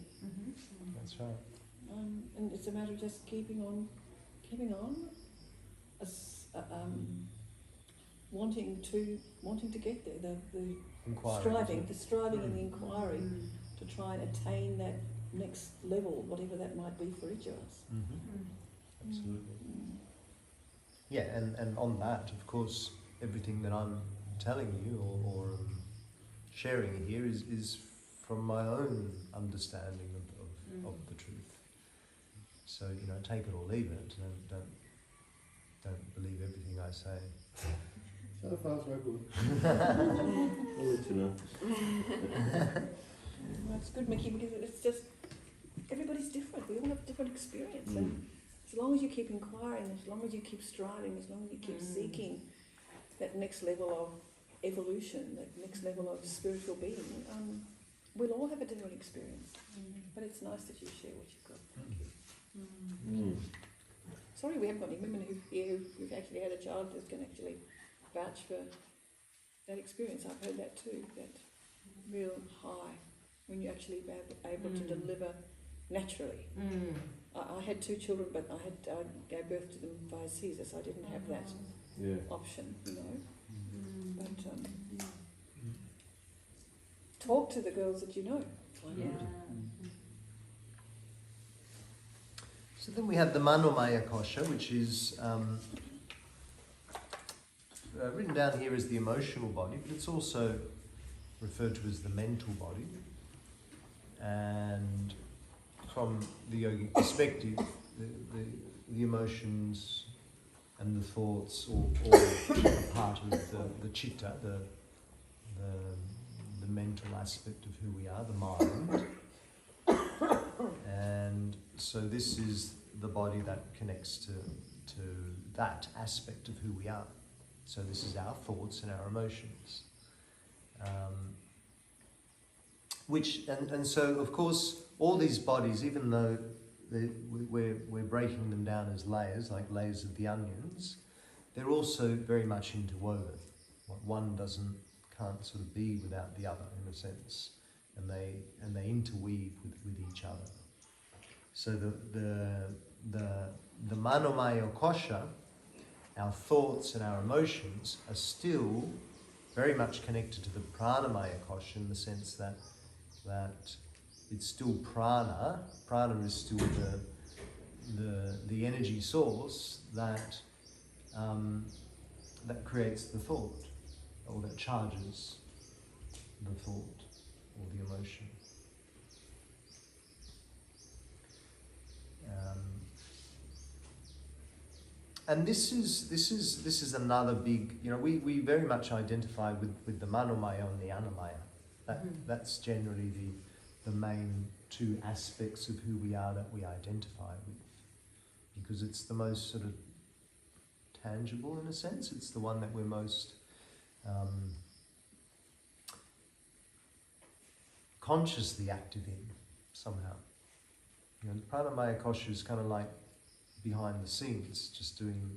That's right. And it's a matter of just keeping on, wanting to get there. The Inquiry. striving and the inquiry to try and attain that next level, whatever that might be for each of us. Absolutely. Yeah, and on that, of course, everything that I'm telling you or sharing here is from my own understanding of the truth. So, you know, take it or leave it, and don't believe everything I say. So far, so good. I'll let you know. Well, it's good, Mickey, because it's just everybody's different. We all have different experience, and as long as you keep inquiring, as long as you keep striving, as long as you keep seeking that next level of evolution, that next level of spiritual being, we'll all have a different experience. But it's nice that you share what you've got. Thank you. Sorry, we haven't got any women who've actually had a child that can actually vouch for that experience. I've heard that too, that real high when you're actually able to deliver naturally. I had 2 children, but I gave birth to them via Caesar, so I didn't have that Yeah. option, you know. But talk to the girls that you know. Find out. So then we have the Manomaya Kosha, which is written down here as the emotional body, but it's also referred to as the mental body. And from the yogic perspective, the emotions and the thoughts all are part of the chitta, the mental aspect of who we are, the mind. And so this is the body that connects to that aspect of who we are. So this is our thoughts and our emotions. So of course all these bodies, even though we're breaking them down as layers, like layers of the onions, they're also very much interwoven. One can't sort of be without the other in a sense, and they interweave with each other. So the Manomaya Kosha, our thoughts and our emotions, are still very much connected to the Pranamaya Kosha in the sense that it's still prana. Prana is still the energy source that creates the thought, or that charges the thought or the emotion. And this is another big, we very much identify with the Manomaya and the Annamaya. That's generally the main 2 aspects of who we are that we identify with, because it's the most sort of tangible in a sense. It's the one that we're most consciously active in somehow. The Pranamaya Kosha is kind of like behind the scenes, just doing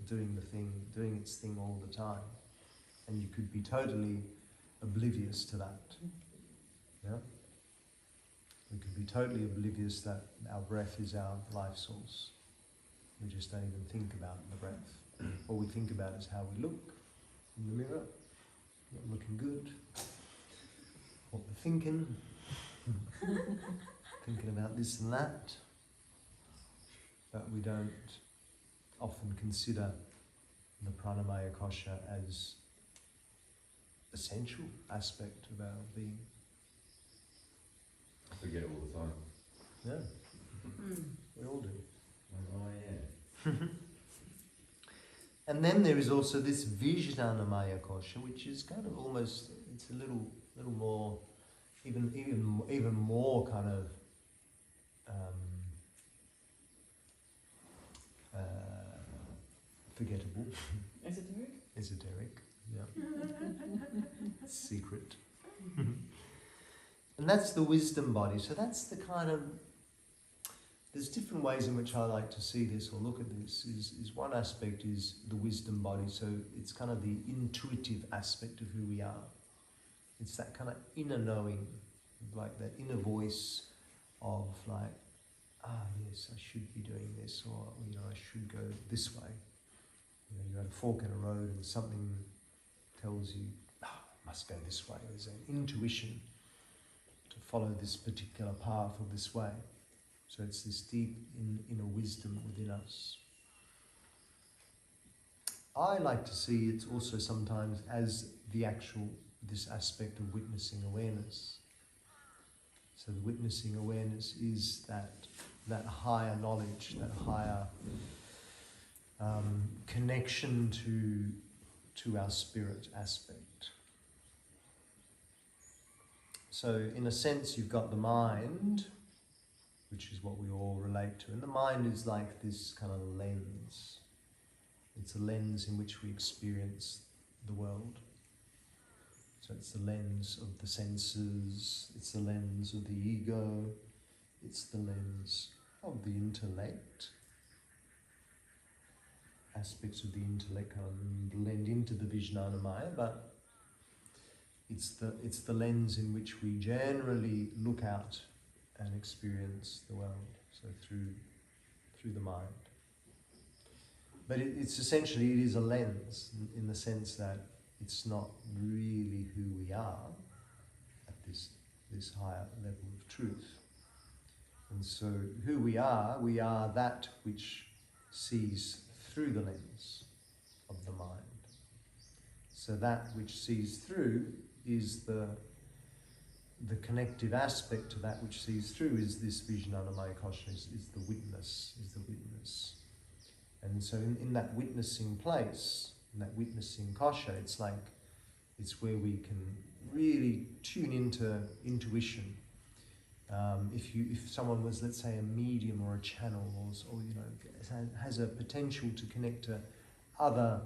its thing all the time, and you could be totally oblivious to that. Yeah, we could be totally oblivious that our breath is our life source. We just don't even think about the breath. All we think about is how we look in the mirror, not looking good, what we're thinking, thinking about this and that. But we don't often consider the Pranamaya Kosha as essential aspect of our being. I forget all the time. Yeah, we all do. Oh yeah. And then there is also this Vijnanamaya Kosha, which is kind of almost, it's a little more, even more kind of forgettable. Esoteric, yeah. Secret. And that's the wisdom body. So that's the kind of, there's different ways in which I like to see this or look at this. Is one aspect is the wisdom body. So it's kind of the intuitive aspect of who we are. It's that kind of inner knowing, like that inner voice of like, yes, I should be doing this, or I should go this way. You're at a fork in a road and something tells you, must go this way. There's an intuition to follow this particular path or this way. So it's this deep inner wisdom within us. I like to see it also sometimes as this aspect of witnessing awareness. So the witnessing awareness is that higher knowledge, that higher connection to our spirit aspect. So in a sense you've got the mind, which is what we all relate to. And the mind is like this kind of lens. It's a lens in which we experience the world. So it's the lens of the senses, it's the lens of the ego, it's the lens of the intellect. Aspects of the intellect kind of blend into the Vijnanamaya, but it's the lens in which we generally look out and experience the world. so through the mind. But it's essentially, it is a lens in the sense that it's not really who we are at this higher level of truth. And so who we are that which sees through the lens of the mind. So that which sees through is the connective aspect to that which sees through is this Vijnanamaya Kosha, is the witness, And so in that witnessing place, in that witnessing Kosha, it's where we can really tune into intuition. If someone was, let's say, a medium or a channel, or has a potential to connect to other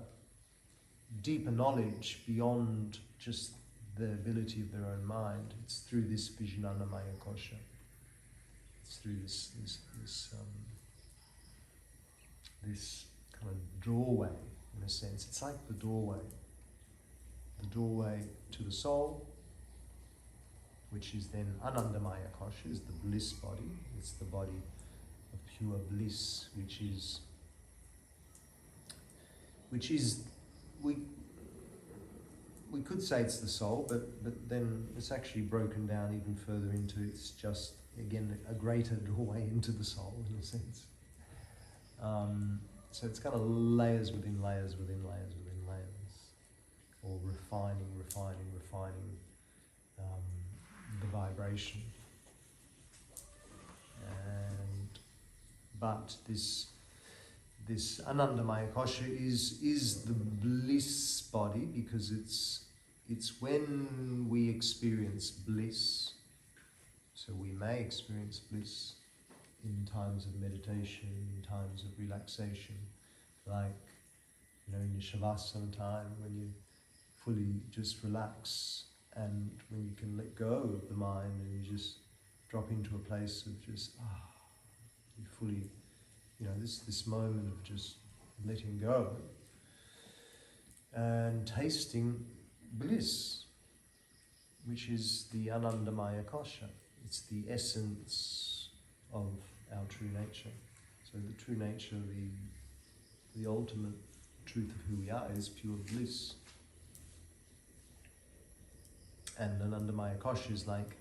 deeper knowledge beyond just the ability of their own mind, it's through this Vijnanamaya Kosha. It's through this kind of doorway, in a sense. It's like the doorway to the soul, which is then Anandamaya Kosha, is the bliss body. It's the body of pure bliss, which is we could say it's the soul, but then it's actually broken down even further into it's just, again, a greater doorway into the soul, in a sense. So it's kind of layers within layers within layers within layers, or refining the vibration. But this Anandamaya Kosha is the bliss body, because it's when we experience bliss. So we may experience bliss in times of meditation, in times of relaxation, like in your Shavasana time, when you fully just relax, and when you can let go of the mind and you just drop into a place of just you fully, this moment of just letting go and tasting bliss, which is the Anandamaya Kosha. It's the essence of our true nature. So the true nature, the ultimate truth of who we are, is pure bliss. And Anandamaya Kosha is like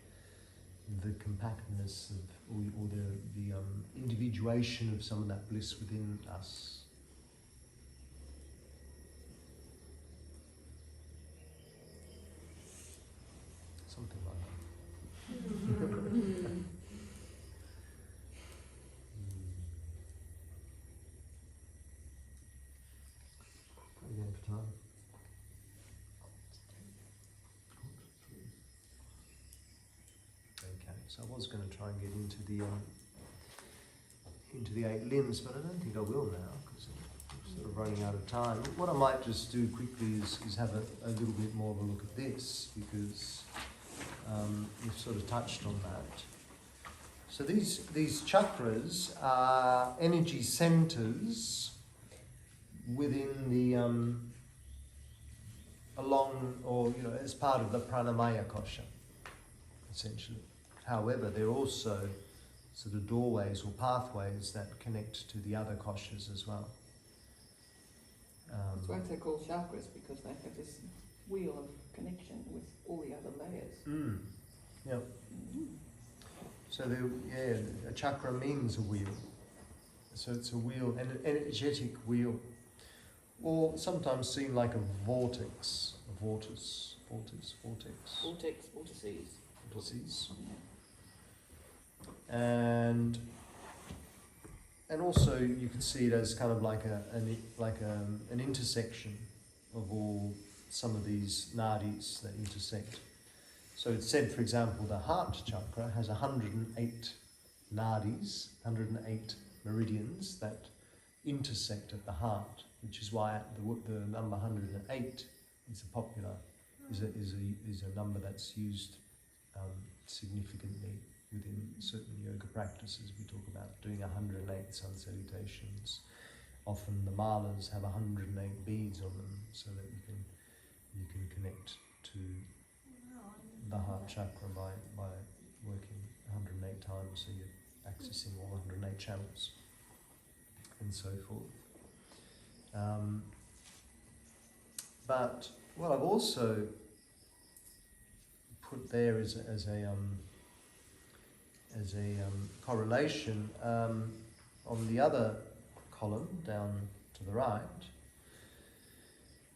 the compactness of, or the individuation of some of that bliss within us. Something like that. Again for time. Okay, so I was going to try and get into the 8 limbs, but I don't think I will now, because I'm sort of running out of time. What I might just do quickly is have a little bit more of a look at this, because we've sort of touched on that. So these chakras are energy centers within the as part of the pranamaya kosha, essentially. However, they're also sort of doorways or pathways that connect to the other koshas as well. That's why they're called chakras, because they have this wheel of connection with all the other layers. Yeah. So a chakra means a wheel. So it's a wheel, an energetic wheel, or sometimes seen like a vortex, vortices. And also you can see it as kind of like an intersection of some of these nadis that intersect. So it's said, for example, the heart chakra has 108 nadis, 108 meridians that intersect at the heart, which is why the number 108 is a number that's used significantly within certain yoga practices. We talk about doing 108 sun salutations. Often the malas have 108 beads on them, so that you can connect to the heart chakra by working 108 times. So accessing all 108 channels and so forth. But what I've also put there as a correlation on the other column down to the right,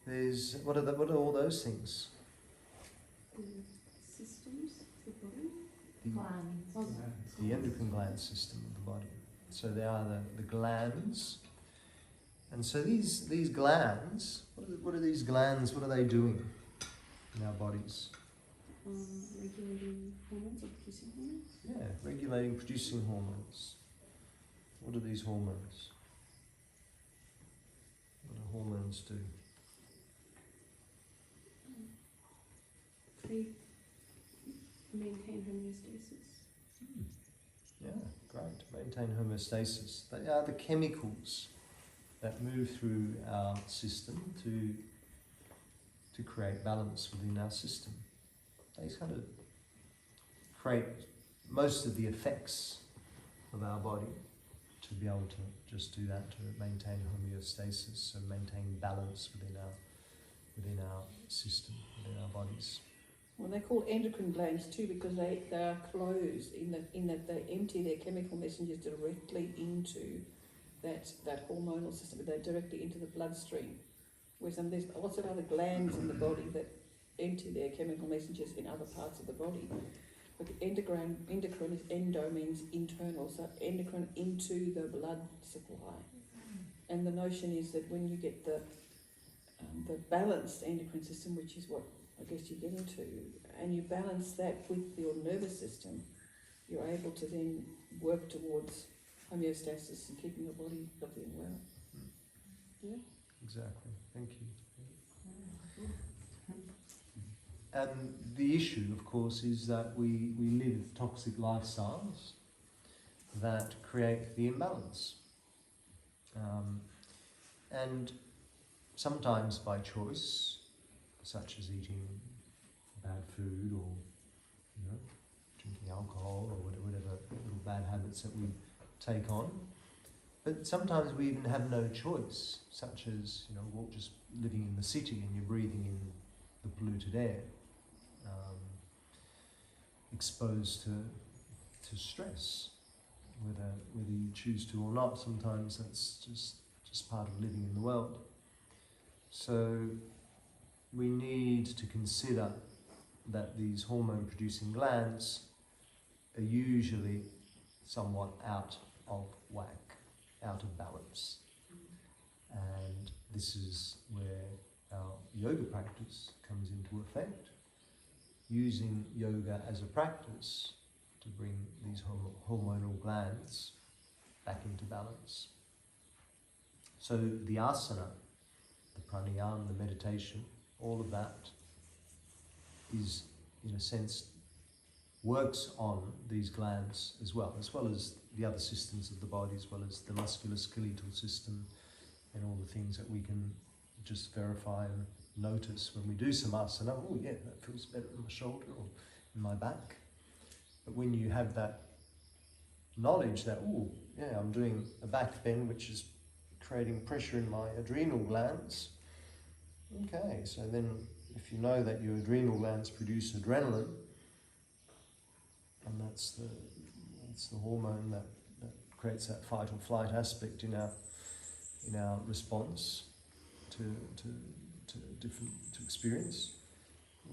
there's what are all those things? The systems, the body. Glands. The endocrine gland system of the body. So they are the glands. And so these glands, what are these glands, what are they doing in our bodies? Regulating hormones or producing hormones. Yeah, regulating, producing hormones. What do these hormones? What do hormones do? They maintain homeostasis. Yeah, great. Maintain homeostasis. They are the chemicals that move through our system to create balance within our system. They kind of create most of the effects of our body to be able to just do that, to maintain homeostasis, so maintain balance within our system, within our bodies. Well, they're called endocrine glands too because they are closed in that they empty their chemical messengers directly into that hormonal system. They're directly into the bloodstream. Whereas there's lots of other glands in the body that empty their chemical messengers in other parts of the body. But the endocrine is endo means internal, so endocrine into the blood supply. And the notion is that when you get the balanced endocrine system, which is what I guess you're getting to, and you balance that with your nervous system, you're able to then work towards homeostasis and keeping your body healthy and well. Yeah. Exactly. Thank you. And the issue, of course, is that we live toxic lifestyles that create the imbalance. And sometimes by choice, such as eating bad food or drinking alcohol or whatever little bad habits that we take on. But sometimes we even have no choice, such as just living in the city and you're breathing in the polluted air, exposed to stress, whether you choose to or not. Sometimes that's just part of living in the world. So we need to consider that these hormone-producing glands are usually somewhat out of whack, out of balance. And this is where our yoga practice comes into effect, using yoga as a practice to bring these hormonal glands back into balance. So the asana, the pranayama, the meditation, all of that is, in a sense, works on these glands as well as the other systems of the body, as well as the musculoskeletal system and all the things that we can just verify and notice when we do some asana. Oh yeah, that feels better in my shoulder or in my back. But when you have that knowledge that, oh yeah, I'm doing a back bend which is creating pressure in my adrenal glands. Okay, so then if you know that your adrenal glands produce adrenaline, and that's the hormone that creates that fight or flight aspect in our response to experience,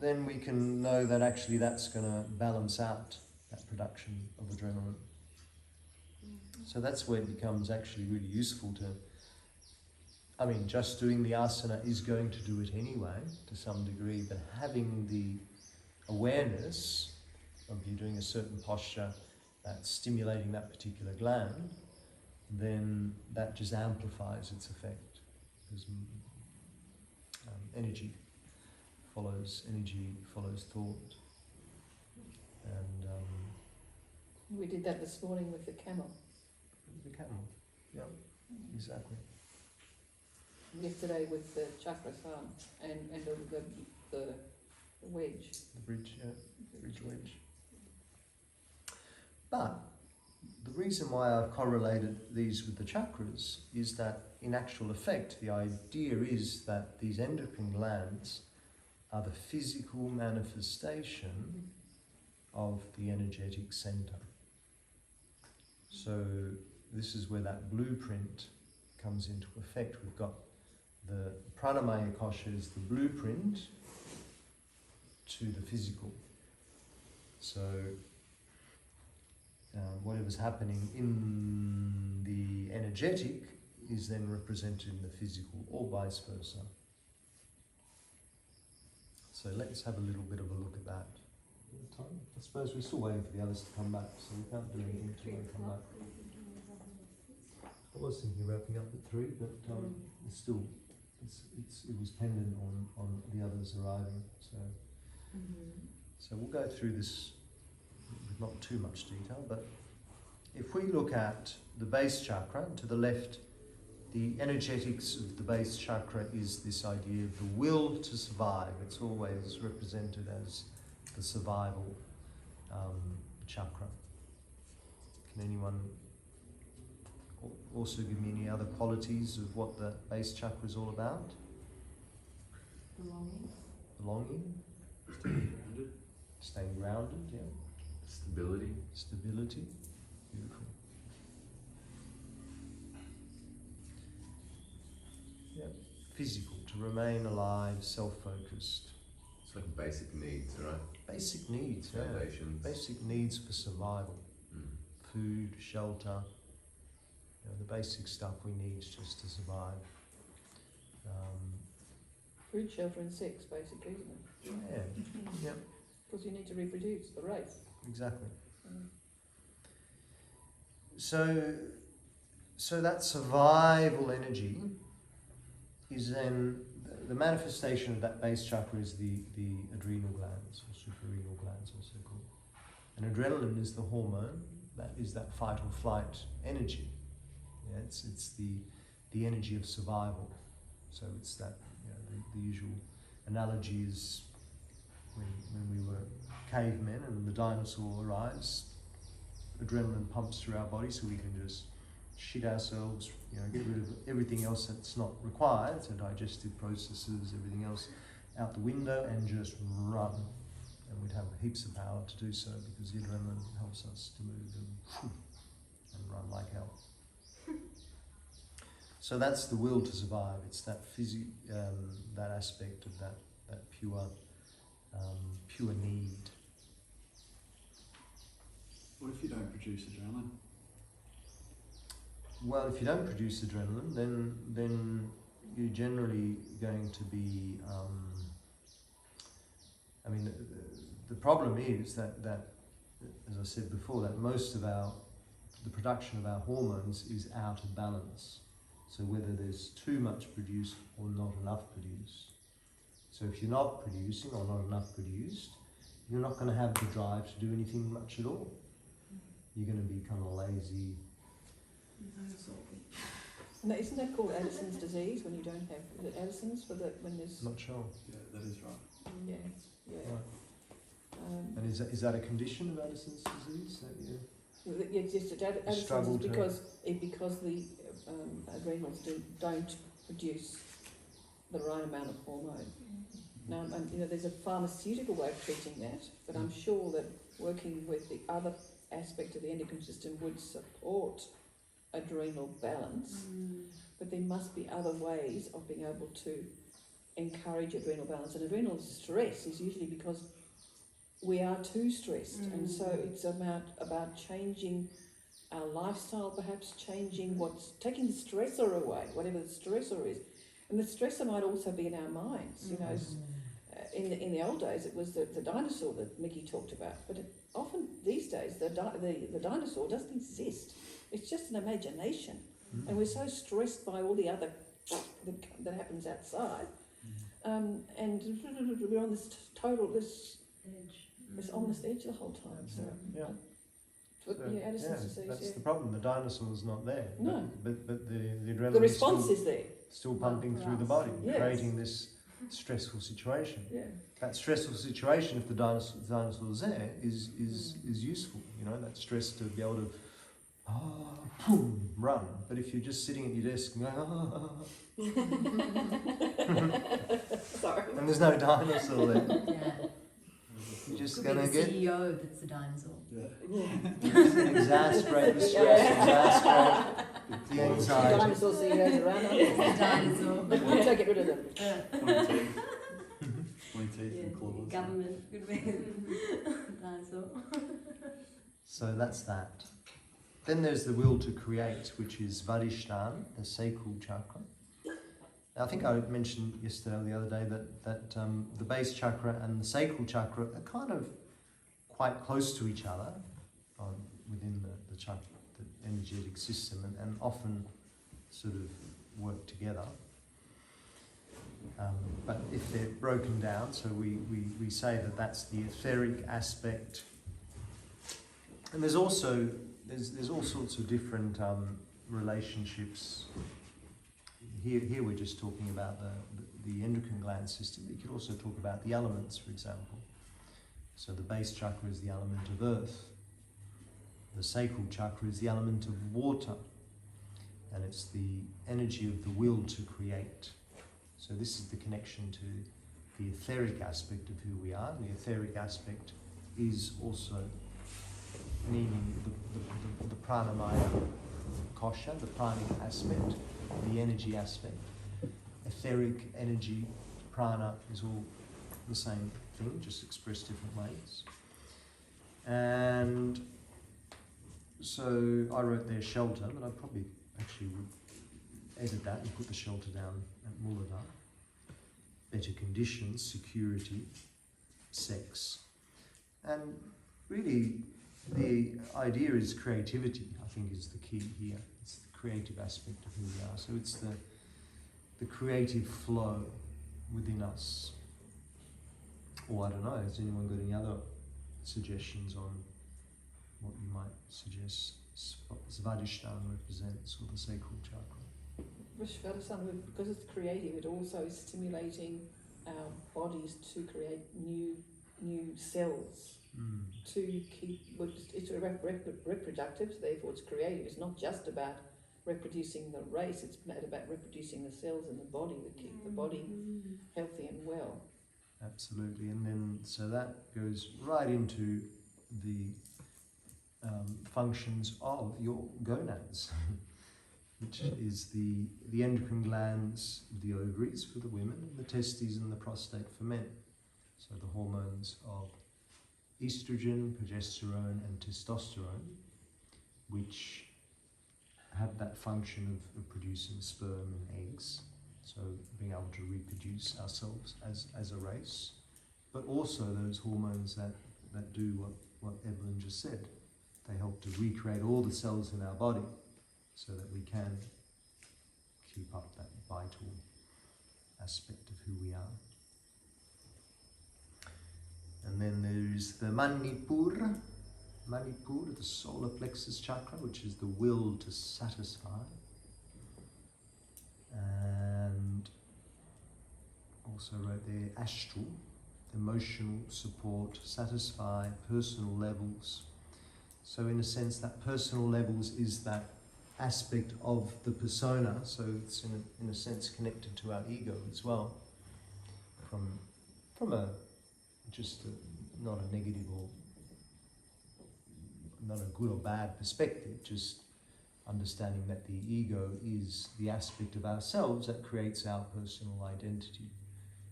then we can know that actually that's going to balance out that production of adrenaline. So that's where it becomes actually really useful just doing the asana is going to do it anyway to some degree, but having the awareness of you doing a certain posture that's stimulating that particular gland, then that just amplifies its effect. Because energy follows thought. And We did that this morning with the camel. the camel, yeah, exactly. Yesterday with the chakrasana and the wedge. The bridge, yeah, bridge wedge. But the reason why I've correlated these with the chakras is that in actual effect, the idea is that these endocrine glands are the physical manifestation of the energetic center. So this is where that blueprint comes into effect. We've got the pranamaya kosha is the blueprint to the physical. So whatever's happening in the energetic is then represented in the physical, or vice versa. So let's have a little bit of a look at that. I suppose we're still waiting for the others to come back, so we can't do anything until they come back. I was thinking of wrapping up at 3, but it's still, it was pendant on the others arriving. So, so we'll go through this with not too much detail, but if we look at the base chakra, to the left, the energetics of the base chakra is this idea of the will to survive. It's always represented as the survival chakra. Can anyone also give me any other qualities of what the base chakra is all about? Belonging. Belonging. Grounded. Staying grounded, yeah. Stability. Stability. Beautiful. Yeah. Physical, to remain alive, self-focused. It's like basic needs, right? Basic needs, yeah. Foundations. Basic needs for survival. Food, shelter, you know, the basic stuff we need just to survive. Food, shelter and sex, basically, isn't it? Yeah, yep, Because you need to reproduce the race. exactly. Mm. So that survival energy is then, the manifestation of that base chakra is the adrenal glands, or suprarenal glands also called. And adrenaline is the hormone, that is that fight or flight energy. Yeah, it's the energy of survival. So it's that, you know, the usual analogy is when we were cavemen and the dinosaur arrives, adrenaline pumps through our body so we can just shit ourselves, you know, get rid of everything else that's not required, so digestive processes, everything else out the window, and just run. And we'd have heaps of power to do so because the adrenaline helps us to move and run like hell. So that's the will to survive. It's that that aspect of that pure need. What if you don't produce adrenaline? Well, if you don't produce adrenaline, then you're generally going to be. I mean, the problem is that, as I said before, that most of the production of our hormones is out of balance. So whether there's too much produced or not enough produced. So if you're not producing or not enough produced, you're not going to have the drive to do anything much at all. You're going to be kind of lazy. No, isn't that called Addison's disease when you don't have, is it Addison's when there's, Not sure. Yeah, that is right. yeah, yeah. Right. And is that a condition of Addison's disease? That you Yes, yes, Addison's struggle is to- because the adrenals don't produce the right amount of hormone. Now, you know, there's a pharmaceutical way of treating that, but I'm sure that working with the other aspect of the endocrine system would support adrenal balance, but there must be other ways of being able to encourage adrenal balance. And adrenal stress is usually because we are too stressed, and so it's about changing our lifestyle, perhaps changing taking the stressor away, whatever the stressor is. And the stressor might also be in our minds, you know. In the old days, it was the dinosaur that Mickey talked about, but often these days the dinosaur doesn't exist. It's just an imagination, and we're so stressed by all the other that happens outside, and we're on this it's on this edge the whole time. So, Yeah. Addison's disease. That's Yeah. the problem. The dinosaur's not there. No. But the adrenaline The response is is there. still pumping through the body, Yes. creating this stressful situation. Yeah. That stressful situation, if the dinosaur's there, is useful. You know, that stress to be able to boom, run. But if you're just sitting at your desk and going, Sorry. and there's no dinosaur there, Yeah. you're just Could going to be the get CEO that's the dinosaur. exasperate the stress, exasperate the anxiety. Dinosaur CEOs around. The dinosaur. So get rid of them. Pointy teeth. Pointy teeth Yeah. and claws. Government could be dinosaur. So that's that. Then there's the will to create, which is Vadishtan, the sacral chakra. Now, I think I mentioned yesterday or the other day that the base chakra and the sacral chakra are kind of quite close to each other within the chakra, the energetic system, and often sort of work together. But if they're broken down, so we say that that's the etheric aspect. And there's also there's all sorts of different relationships. Here we're just talking about the endocrine gland system. We could also talk about the elements, for example. So the base chakra is the element of earth. The sacral chakra is the element of water. And it's the energy of the will to create. So this is the connection to the etheric aspect of who we are. The etheric aspect is also meaning the pranamaya kosha, the pranic aspect, the energy aspect. Etheric, energy, prana is all the same thing, just expressed different ways. And so I wrote there shelter, but I probably actually would edit that and put the shelter down at Muladhara. Better conditions, security, sex. And really, the idea is creativity, I think, is the key here. It's the creative aspect of who we are. So it's the creative flow within us. Or I don't know, has anyone got any other suggestions on what you might suggest Svadhisthana represents, or the sacral chakra? Svadhisthana, because it's creative, it also is stimulating our bodies to create new cells. To keep, it's reproductive, so therefore it's creative. It's not just about reproducing the race, it's about reproducing the cells in the body that keep the body healthy and well. Absolutely, and then so that goes right into the functions of your gonads, which is the endocrine glands, the ovaries for the women, and the testes and the prostate for men. So the hormones of estrogen, progesterone and testosterone, which have that function of producing sperm and eggs, so being able to reproduce ourselves as a race, but also those hormones that do what Evelyn just said. They help to recreate all the cells in our body so that we can keep up that vital aspect of who we are. And then there is the Manipur, the solar plexus chakra, which is the will to satisfy. And also wrote there astral, emotional support, satisfy, personal levels. So in a sense, that personal levels is that aspect of the persona, so it's in a sense connected to our ego as well, from a not a negative or not a good or bad perspective, just understanding that the ego is the aspect of ourselves that creates our personal identity.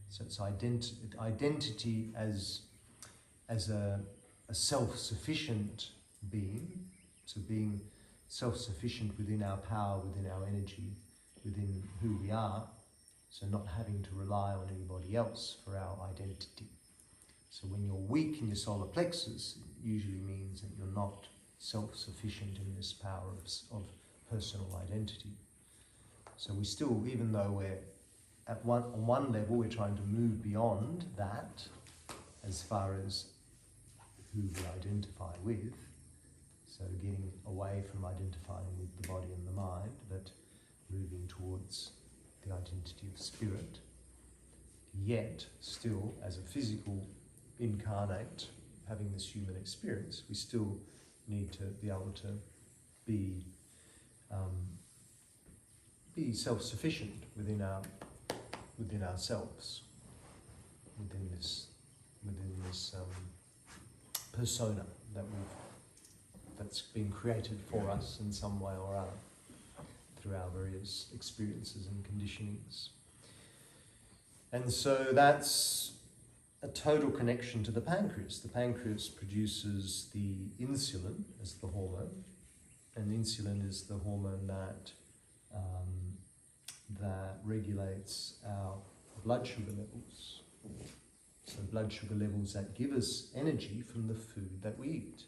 So it's identity as a self-sufficient being, so being self-sufficient within our power, within our energy, within who we are, so not having to rely on anybody else for our identity. So when you're weak in your solar plexus, it usually means that you're not self-sufficient in this power of personal identity. So we still, even though we're on one level, we're trying to move beyond that as far as who we identify with. So getting away from identifying with the body and the mind, but moving towards the identity of spirit. Yet, still, as a physical incarnate, having this human experience, we still need to be able to be self-sufficient within ourselves, within this persona that's been created for us in some way or other through our various experiences and conditionings. And so that's a total connection to the pancreas. The pancreas produces the insulin as the hormone, and insulin is the hormone that regulates our blood sugar levels. So blood sugar levels that give us energy from the food that we eat.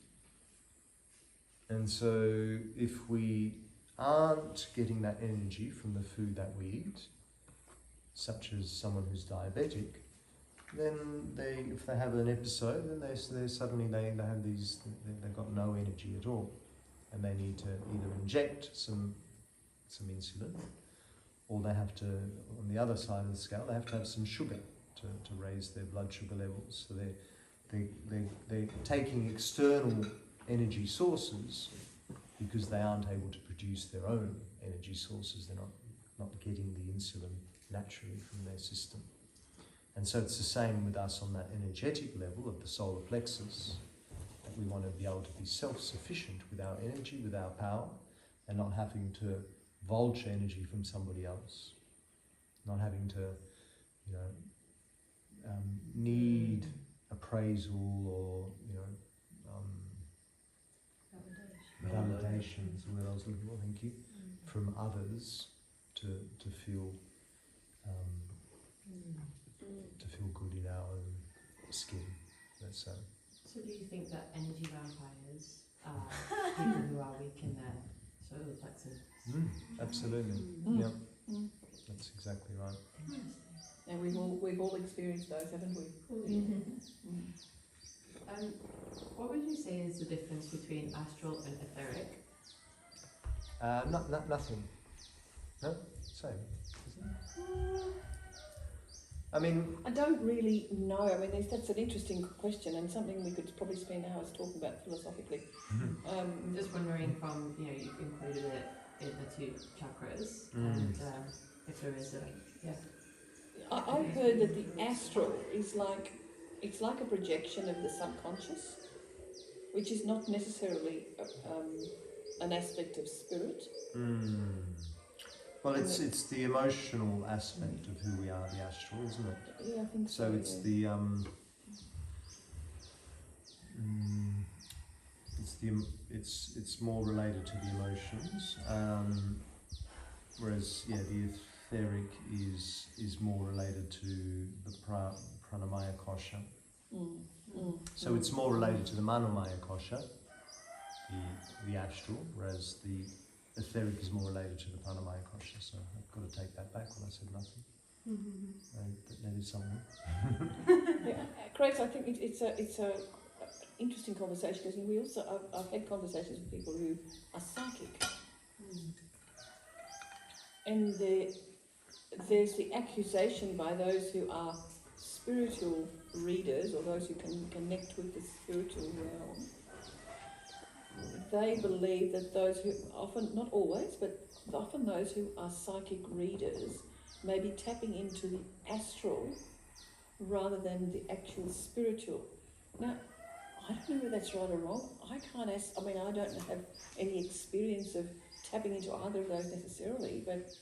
And so if we aren't getting that energy from the food that we eat, such as someone who's diabetic, then if they have an episode, then they suddenly they've got no energy at all, and they need to either inject some insulin, or they have to, on the other side of the scale, they have to have some sugar to raise their blood sugar levels. So they're taking external energy sources because they aren't able to produce their own energy sources. They're not getting the insulin naturally from their system. And so it's the same with us on that energetic level of the solar plexus, that we want to be able to be self-sufficient with our energy, with our power, and not having to vulture energy from somebody else, not having to, need appraisal or, validations, the word I was looking for, thank you, from others to feel good in our own skin, let's say. So do you think that energy vampires are people who are weak in their solar plexus? Absolutely. Yep. That's exactly right. And we've all experienced those, haven't we? What would you say is the difference between astral and etheric? Nothing. No? Same. Isn't it? I mean, I don't really know. I mean, that's an interesting question and something we could probably spend hours talking about philosophically. I'm just wondering from, you've included it in the two chakras, and if there is I've heard that the astral is it's like a projection of the subconscious, which is not necessarily an aspect of spirit. Well, it's the emotional aspect of who we are, the astral, isn't it? Yeah, I think so. So it's the it's more related to the emotions, whereas the etheric is more related to the pranamaya kosha. So it's more related to the manomaya kosha, the astral, whereas the etheric is more related to the pranamaya kosha. So I've got to take that back when I said nothing. That is something. Grace, I think it's a interesting conversation, because we also I've had conversations with people who are psychic, and there's the accusation by those who are spiritual readers, or those who can connect with the spiritual realm. They believe that those who often, not always, but often those who are psychic readers may be tapping into the astral rather than the actual spiritual. Now, I don't know whether that's right or wrong. I don't have any experience of tapping into either of those necessarily, but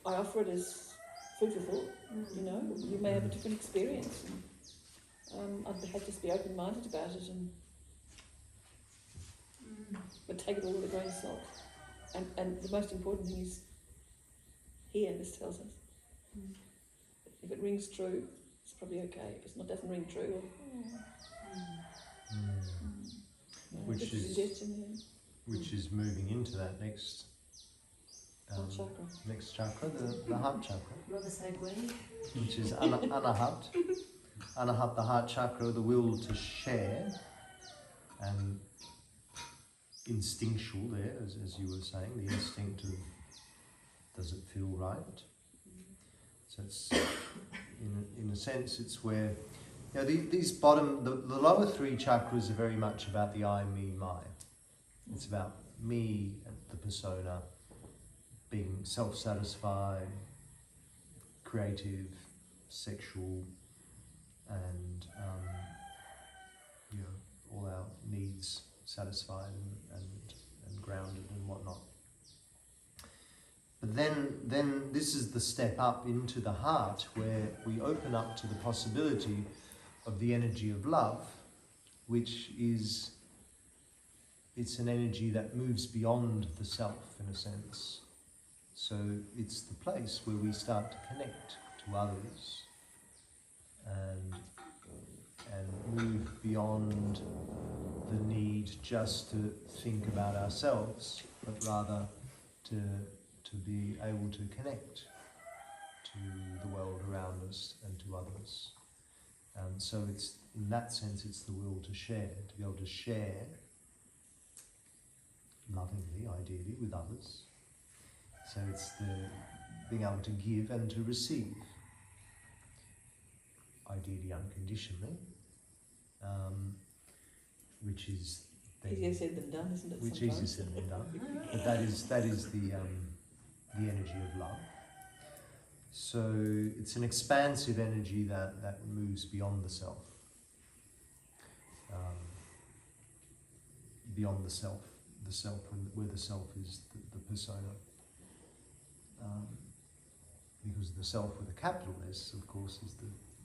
I offer it as food for thought. You may have a different experience. I'd have to just be open-minded about it, but take it all with a grain of salt. And the most important thing is, here, this tells us. If it rings true, it's probably okay. If it doesn't ring true, Which is moving into that next chakra. Next chakra, the heart chakra. Love a segue. Which is anahat. Anahat, the heart chakra, the will to share, and instinctual there, as you were saying, the instinct of, does it feel right? So it's, in a sense, it's where, these bottom, the lower three chakras are very much about the I, me, my. It's about me, the persona, being self-satisfied, creative, sexual, and all our needs satisfied and grounded and whatnot. But then this is the step up into the heart, where we open up to the possibility of the energy of love, which is, it's an energy that moves beyond the self in a sense. So it's the place where we start to connect to others and move beyond the need just to think about ourselves, but rather to be able to connect to the world around us and to others. So it's, in that sense, it's the will to share, to be able to share lovingly, ideally, with others. So it's the being able to give and to receive, ideally unconditionally, which is then, Easier said than done, isn't it? which sometimes? easier said than done. But that is the energy of love. So it's an expansive energy that moves beyond the self, beyond the self where the self is the persona. Because the self with a capital S, of course, is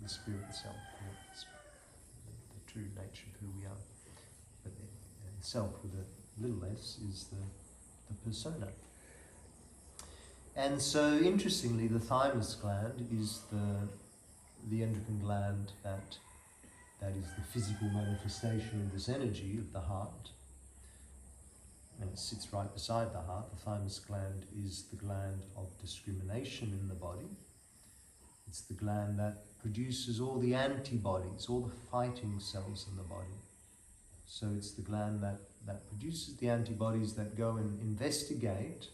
the spirit self, the true nature of who we are. But the self with a little s is the persona. And so, interestingly, the thymus gland is the endocrine gland that is the physical manifestation of this energy of the heart. And it sits right beside the heart. The thymus gland is the gland of discrimination in the body. It's the gland that produces all the antibodies, all the fighting cells in the body. So it's the gland that produces the antibodies that go and investigate.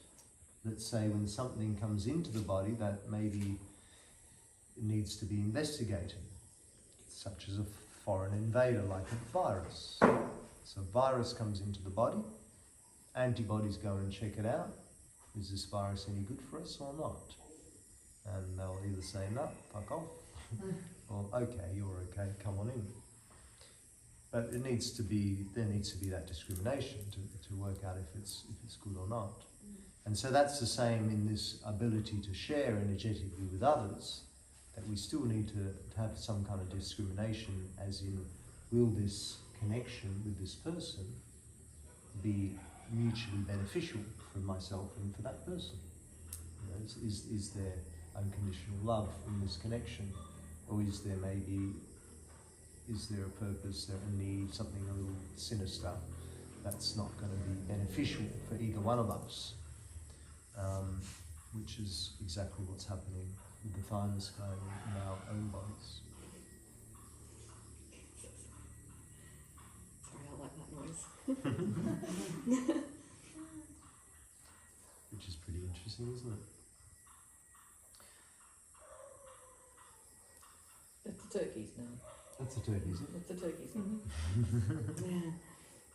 Let's say when something comes into the body that maybe needs to be investigated, such as a foreign invader like a virus. So a virus comes into the body, antibodies go and check it out. Is this virus any good for us or not? And they'll either say, no, fuck off, or okay, you're okay, come on in. But there needs to be that discrimination to work out if it's good or not. And so that's the same in this ability to share energetically with others, that we still need to have some kind of discrimination, as in, will this connection with this person be mutually beneficial for myself and for that person? You know, is there unconditional love in this connection, or is there a purpose, a need, something a little sinister that's not going to be beneficial for either one of us? Which is exactly what's happening with the thymus gland in our own bodies. Sorry, I like that noise. Which is pretty interesting, isn't it? It's the turkeys now. That's a turkey, isn't it? It's the turkeys now. Mm-hmm.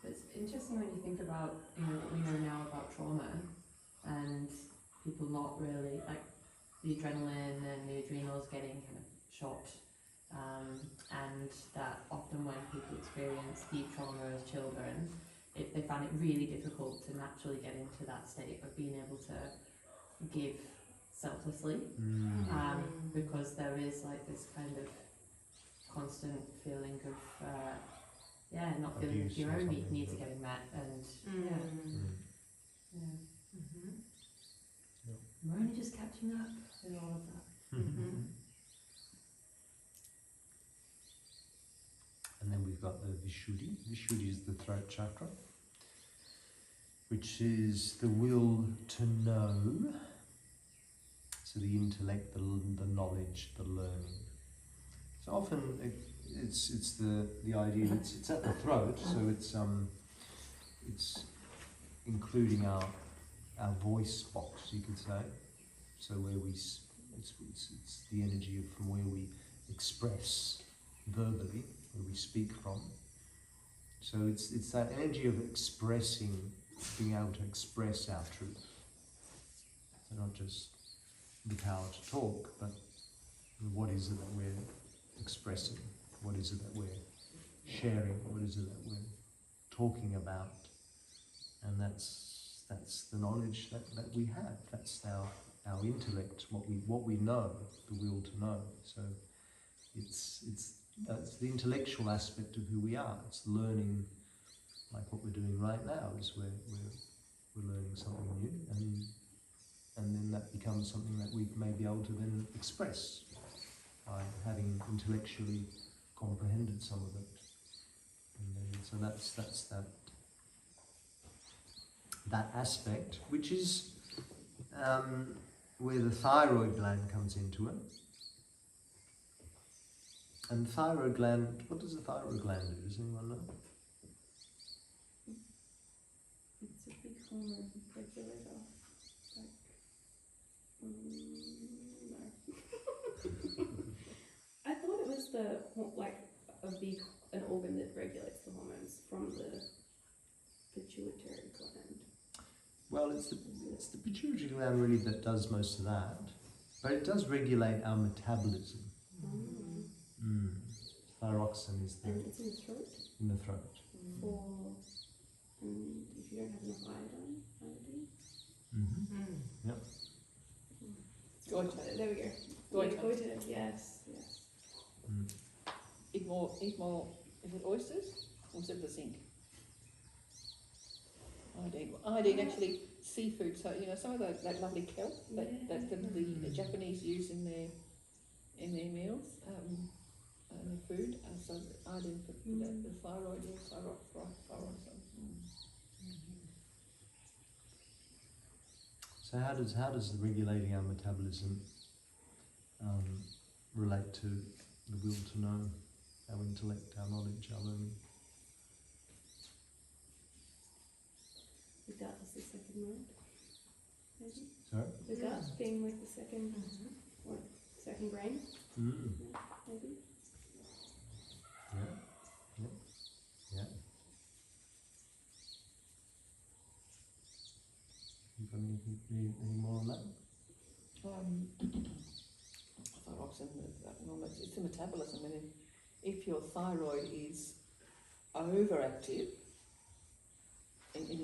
It's interesting when you think about, what we know now about trauma, and people not really, like the adrenaline and the adrenals getting kind of shot, and that often when people experience deep trauma as children, they find it really difficult to naturally get into that state of being able to give selflessly, because there is like this kind of constant feeling of not feeling Abuse your or own something, needs yeah. getting met, and we're only just catching up with all of that. And then we've got the Vishuddhi. Vishuddhi is the throat chakra, which is the will to know. So the intellect, the knowledge, the learning. So often it's the idea that it's at the throat, so it's including our voice box, you could say. So where it's the energy from where we express verbally, where we speak from. So it's that energy of expressing being able to express our truth. So not just the power to talk, but what is it that we're expressing? What is it that we're sharing? What is it that we're talking about? And that's the knowledge that we have. That's our intellect, what we know, the will to know. So it's the intellectual aspect of who we are. It's learning, like what we're doing right now, is we're learning something new, and then that becomes something that we may be able to then express by having intellectually comprehended some of it. And then, so that's that aspect, which is where the thyroid gland comes into it. And the thyroid gland, what does the thyroid gland do? Does anyone know? It's a big hormone regulator. No. I thought it was an organ that regulates the hormones from the pituitary gland. Well, it's the pituitary gland really that does most of that, but it does regulate our metabolism. Thyroxine is And it's in the throat. in the throat. If you don't have enough iodine. Yep. Goiter. There we go. Goiter. Goiter. Yes. Eat more. Is it oysters or is it the zinc? Iodine actually seafood. So some of that lovely kelp that the Japanese use in their meals and their food. So iodine for the thyroid or thyroid. So how does the regulating our metabolism relate to the will to know, our intellect, our knowledge, our learning? The gut is the second mind. Maybe. Sorry? The gut being like the second, or second brain. Maybe. Yeah. You got any more on that? Thyroxine, it's the metabolism. And if your thyroid is overactive, and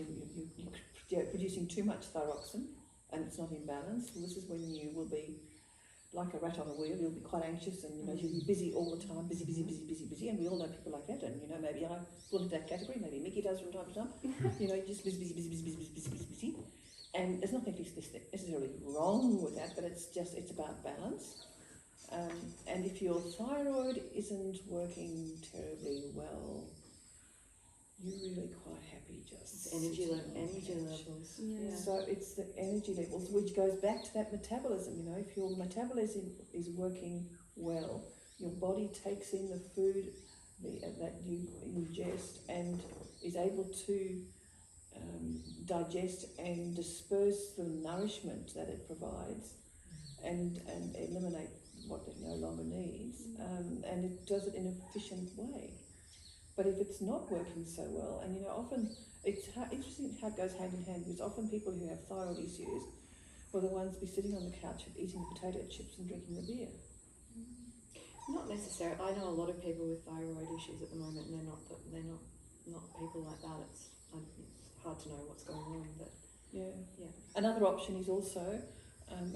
you're producing too much thyroxine, and it's not in balance, well, this is when you will be like a rat on a wheel. You'll be quite anxious, and you'll be busy all the time, busy, and we all know people like that. And maybe I fall into that category. Maybe Mickey does from time to time. Just busy. And there's nothing necessarily wrong with that, but it's about balance. And if your thyroid isn't working terribly well, you're really quite happy just Energy sitting on the couch. levels. Yeah. So it's the energy levels, which goes back to that metabolism. If your metabolism is working well, your body takes in the food that you ingest and is able to digest and disperse the nourishment that it provides and eliminate what it no longer needs. And it does it in an efficient way. But if it's not working so well, and often it's interesting how it goes hand in hand, because often people who have thyroid issues will the ones be sitting on the couch eating potato chips and drinking the beer. Not necessarily. I know a lot of people with thyroid issues at the moment, and they're not people like that. It's hard to know what's going on, but Yeah. yeah. Another option is also,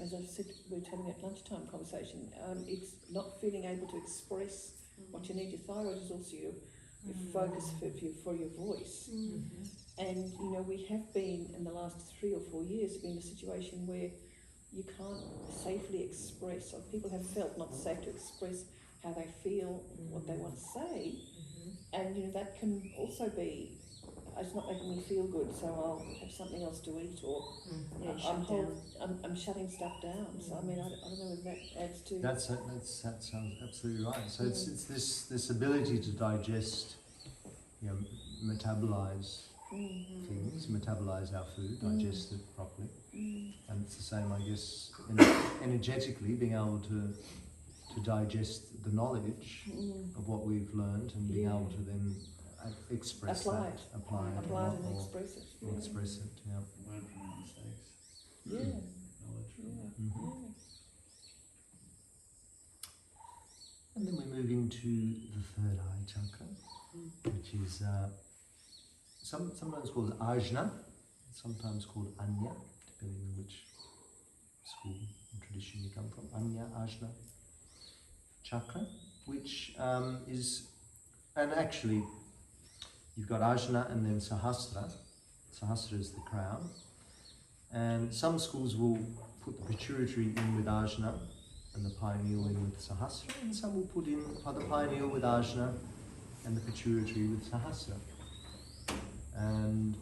as I said, we're having that lunchtime conversation. It's not feeling able to express what you need. Your thyroid is also your focus for your voice. And we have been in the last 3 or 4 years been in a situation where you can't safely express, or people have felt not safe to express how they feel, what they want to say, and that can also be, it's not making me feel good, so I'll have something else to eat, or I'm shutting stuff down. So I don't know whether that adds to. That sounds absolutely right. So it's this ability to digest, metabolize things, metabolize our food, digest it properly, and it's the same, I guess, energetically being able to digest the knowledge of what we've learned, and being able to then express Apply that, it. apply it, Apply it and or express it. Yeah. express it. Yeah. Learn from our mistakes. Yeah. Knowledge from Yeah. Mhm. Yeah. And then we move into the third eye chakra, which is sometimes called ajna, sometimes called anya, depending on which school and tradition you come from. Anya, ajna chakra, which is, and actually you've got ajna and then sahasra. Sahasra is the crown, and some schools will put the pituitary in with ajna and the pineal in with sahasra, and some will put in the pineal with ajna and the pituitary with sahasra. And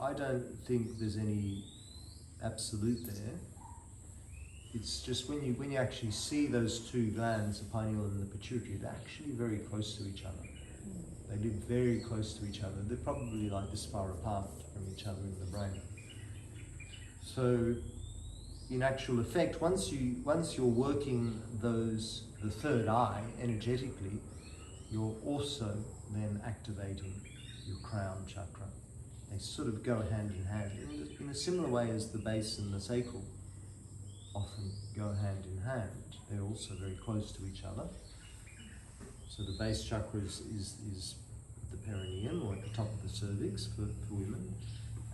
I don't think there's any absolute there. It's just when you actually see those two glands, the pineal and the pituitary, they're actually very close to each other. They live very close to each other. They're probably like this far apart from each other in the brain. So, in actual effect, once you're working the third eye energetically, you're also then activating your crown chakra. They sort of go hand in hand in a similar way as the base and the sacral often go hand in hand. They're also very close to each other. So the base chakra is the perineum, or at the top of the cervix for women,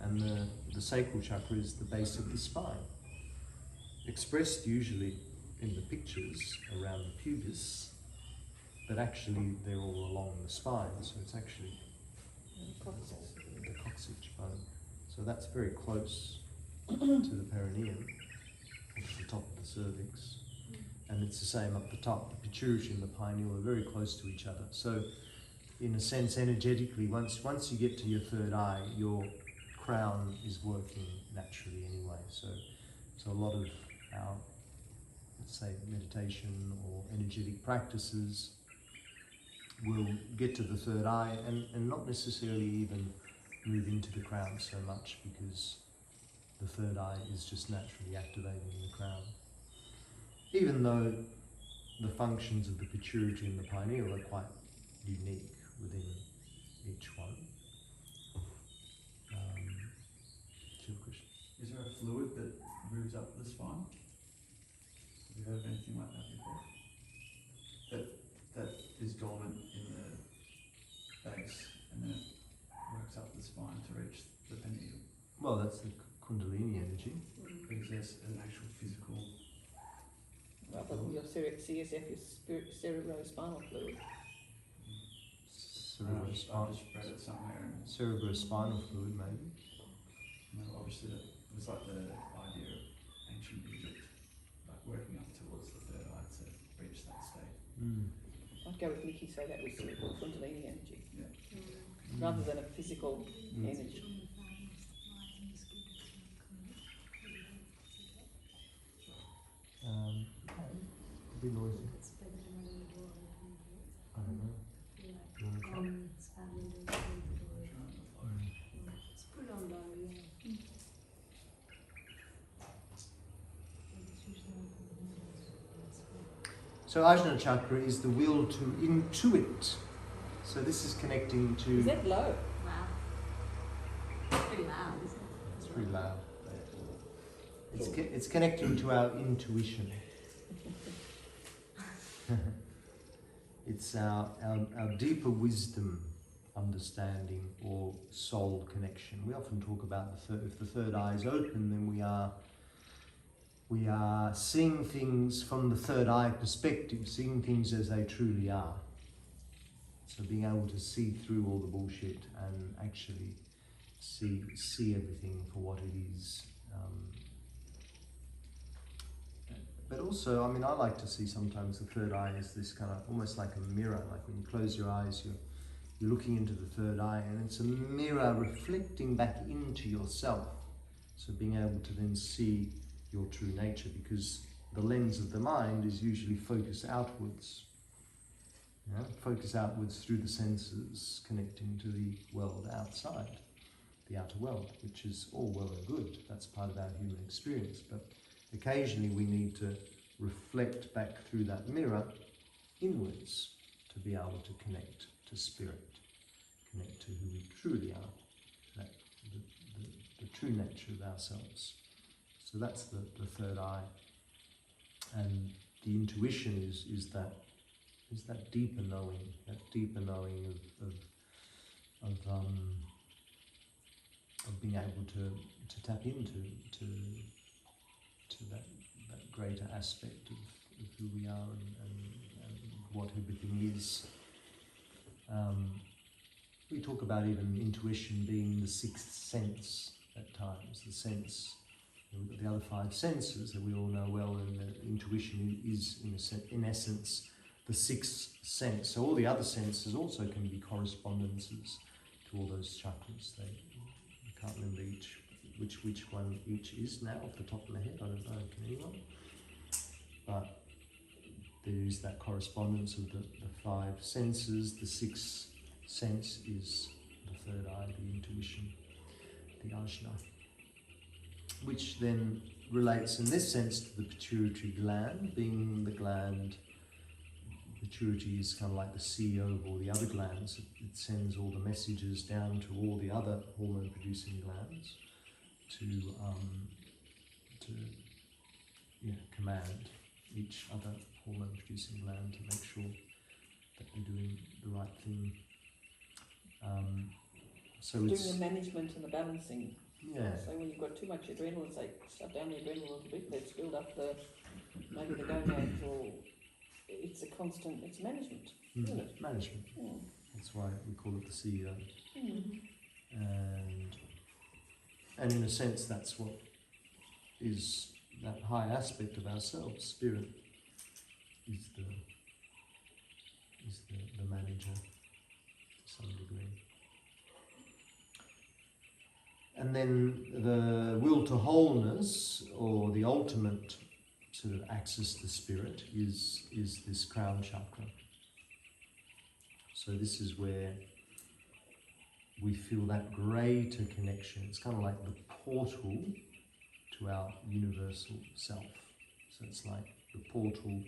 and the sacral chakra is the base of the spine. Expressed usually in the pictures around the pubis, but actually they're all along the spine, so it's actually the coccyx bone. So that's very close to the perineum, at the top of the cervix. And it's the same up the top. The pituitary and the pineal are very close to each other. So in a sense, energetically, once you get to your third eye, your crown is working naturally anyway. So a lot of our, let's say, meditation or energetic practices will get to the third eye and not necessarily even move into the crown so much, because the third eye is just naturally activating the crown. Even though the functions of the pituitary and the pineal are quite unique within each one. Do you have a question? Is there a fluid that moves up the spine? Have you heard of anything like that before? That is dormant in the base and then it works up the spine to reach the perineum. Well, that's the Kundalini energy. But is there an actual physical? Well, but your CSF is cerebrospinal fluid. I've just read it somewhere, and Cerebrospinal fluid, maybe. obviously it was like the idea of ancient Egypt, like working up towards the third eye to reach that state. I'd go with Nikki, so that was cerebral Kundalini energy, Yeah. rather than a physical energy. A bit noisy. I don't know. You wanna try? So Ajna chakra is the will to intuit. So this is connecting to. Is that low? Wow. Pretty loud, isn't it? It's pretty loud. It's connecting to our intuition. It's our deeper wisdom, understanding, or soul connection. We often talk about if the third eye is open, then we are seeing things from the third eye perspective, seeing things as they truly are. So being able to see through all the bullshit and actually see everything for what it is. But also, I mean, I like to see sometimes the third eye as this kind of, almost like a mirror. Like when you close your eyes, you're looking into the third eye, and it's a mirror reflecting back into yourself. So being able to then see your true nature, because the lens of the mind is usually focused outwards. Focus outwards through the senses, connecting to the world outside, the outer world, which is all well and good. That's part of our human experience. But occasionally we need to reflect back through that mirror inwards to be able to connect to spirit, connect to who we truly are, that the true nature of ourselves. So that's the third eye. And the intuition is that deeper knowing, of being able to tap into that greater aspect of who we are and what everything is. We talk about even intuition being the sixth sense at times, the sense. We've got the other five senses that we all know well, and intuition is, in essence, the sixth sense. So all the other senses also can be correspondences to all those chakras. I can't remember which one each is now off the top of my head. I don't know, can anyone? But there is that correspondence of the five senses. The sixth sense is the third eye, the intuition, the ajna, which then relates in this sense to the pituitary gland. Being the gland, pituitary is kind of like the CEO of all the other glands. It sends all the messages down to all the other hormone-producing glands to command each other hormone-producing gland to make sure that they're doing the right thing. So Doing it's the management and the balancing. yeah. So when you've got too much adrenal, it's like shut down the adrenal a little bit, let's build up maybe the gonads, or it's a constant, it's management, isn't it? Management. Mm. That's why we call it the CEO. Mm. And in a sense, that's what is that high aspect of ourselves. Spirit is the manager to some degree. And then the will to wholeness, or the ultimate sort of axis to spirit, is this crown chakra. So this is where we feel that greater connection. It's kind of like the portal to our universal self. So it's like the portal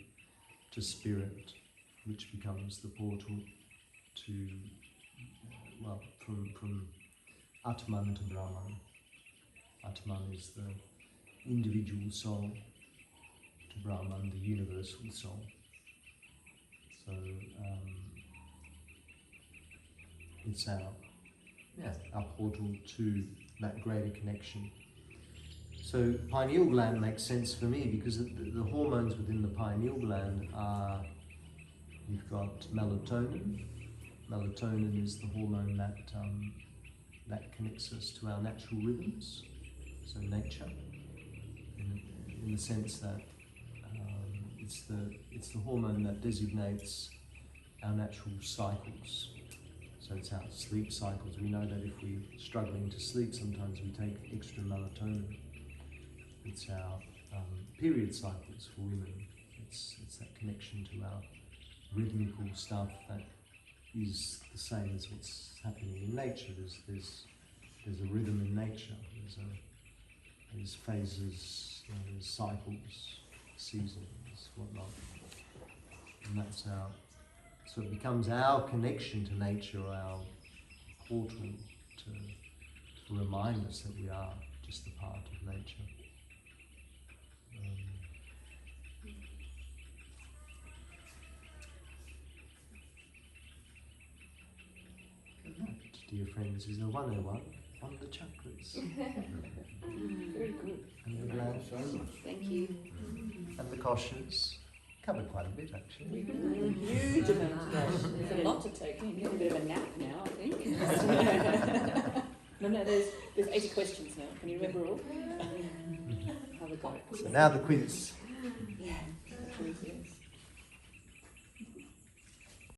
to spirit, which becomes the portal to, from Atman to Brahman. Atman is the individual soul, to Brahman, the universal soul. So it's our portal to that greater connection. So pineal gland makes sense for me because the hormones within the pineal gland are, you've got melatonin. Melatonin is the hormone that connects us to our natural rhythms, so nature, in the sense that it's the hormone that designates our natural cycles. So it's our sleep cycles. We know that if we're struggling to sleep, sometimes we take extra melatonin. It's our period cycles for women. It's that connection to our rhythmical stuff that is the same as what's happening in nature. There's a rhythm in nature. There's phases, there's cycles, seasons, whatnot. And that's so it becomes our connection to nature, our portal to remind us that we are just a part of nature. Dear friends, is a 101 on the chakras. Very good. And the glands. Thank you. And the koshas. Covered quite a bit actually. Huge amount today. There's a lot to take in. Get a bit of a nap now, I think. No, there's 80 questions now. Can you remember all? Have a go. So now the quiz. Yeah. The quiz, yes.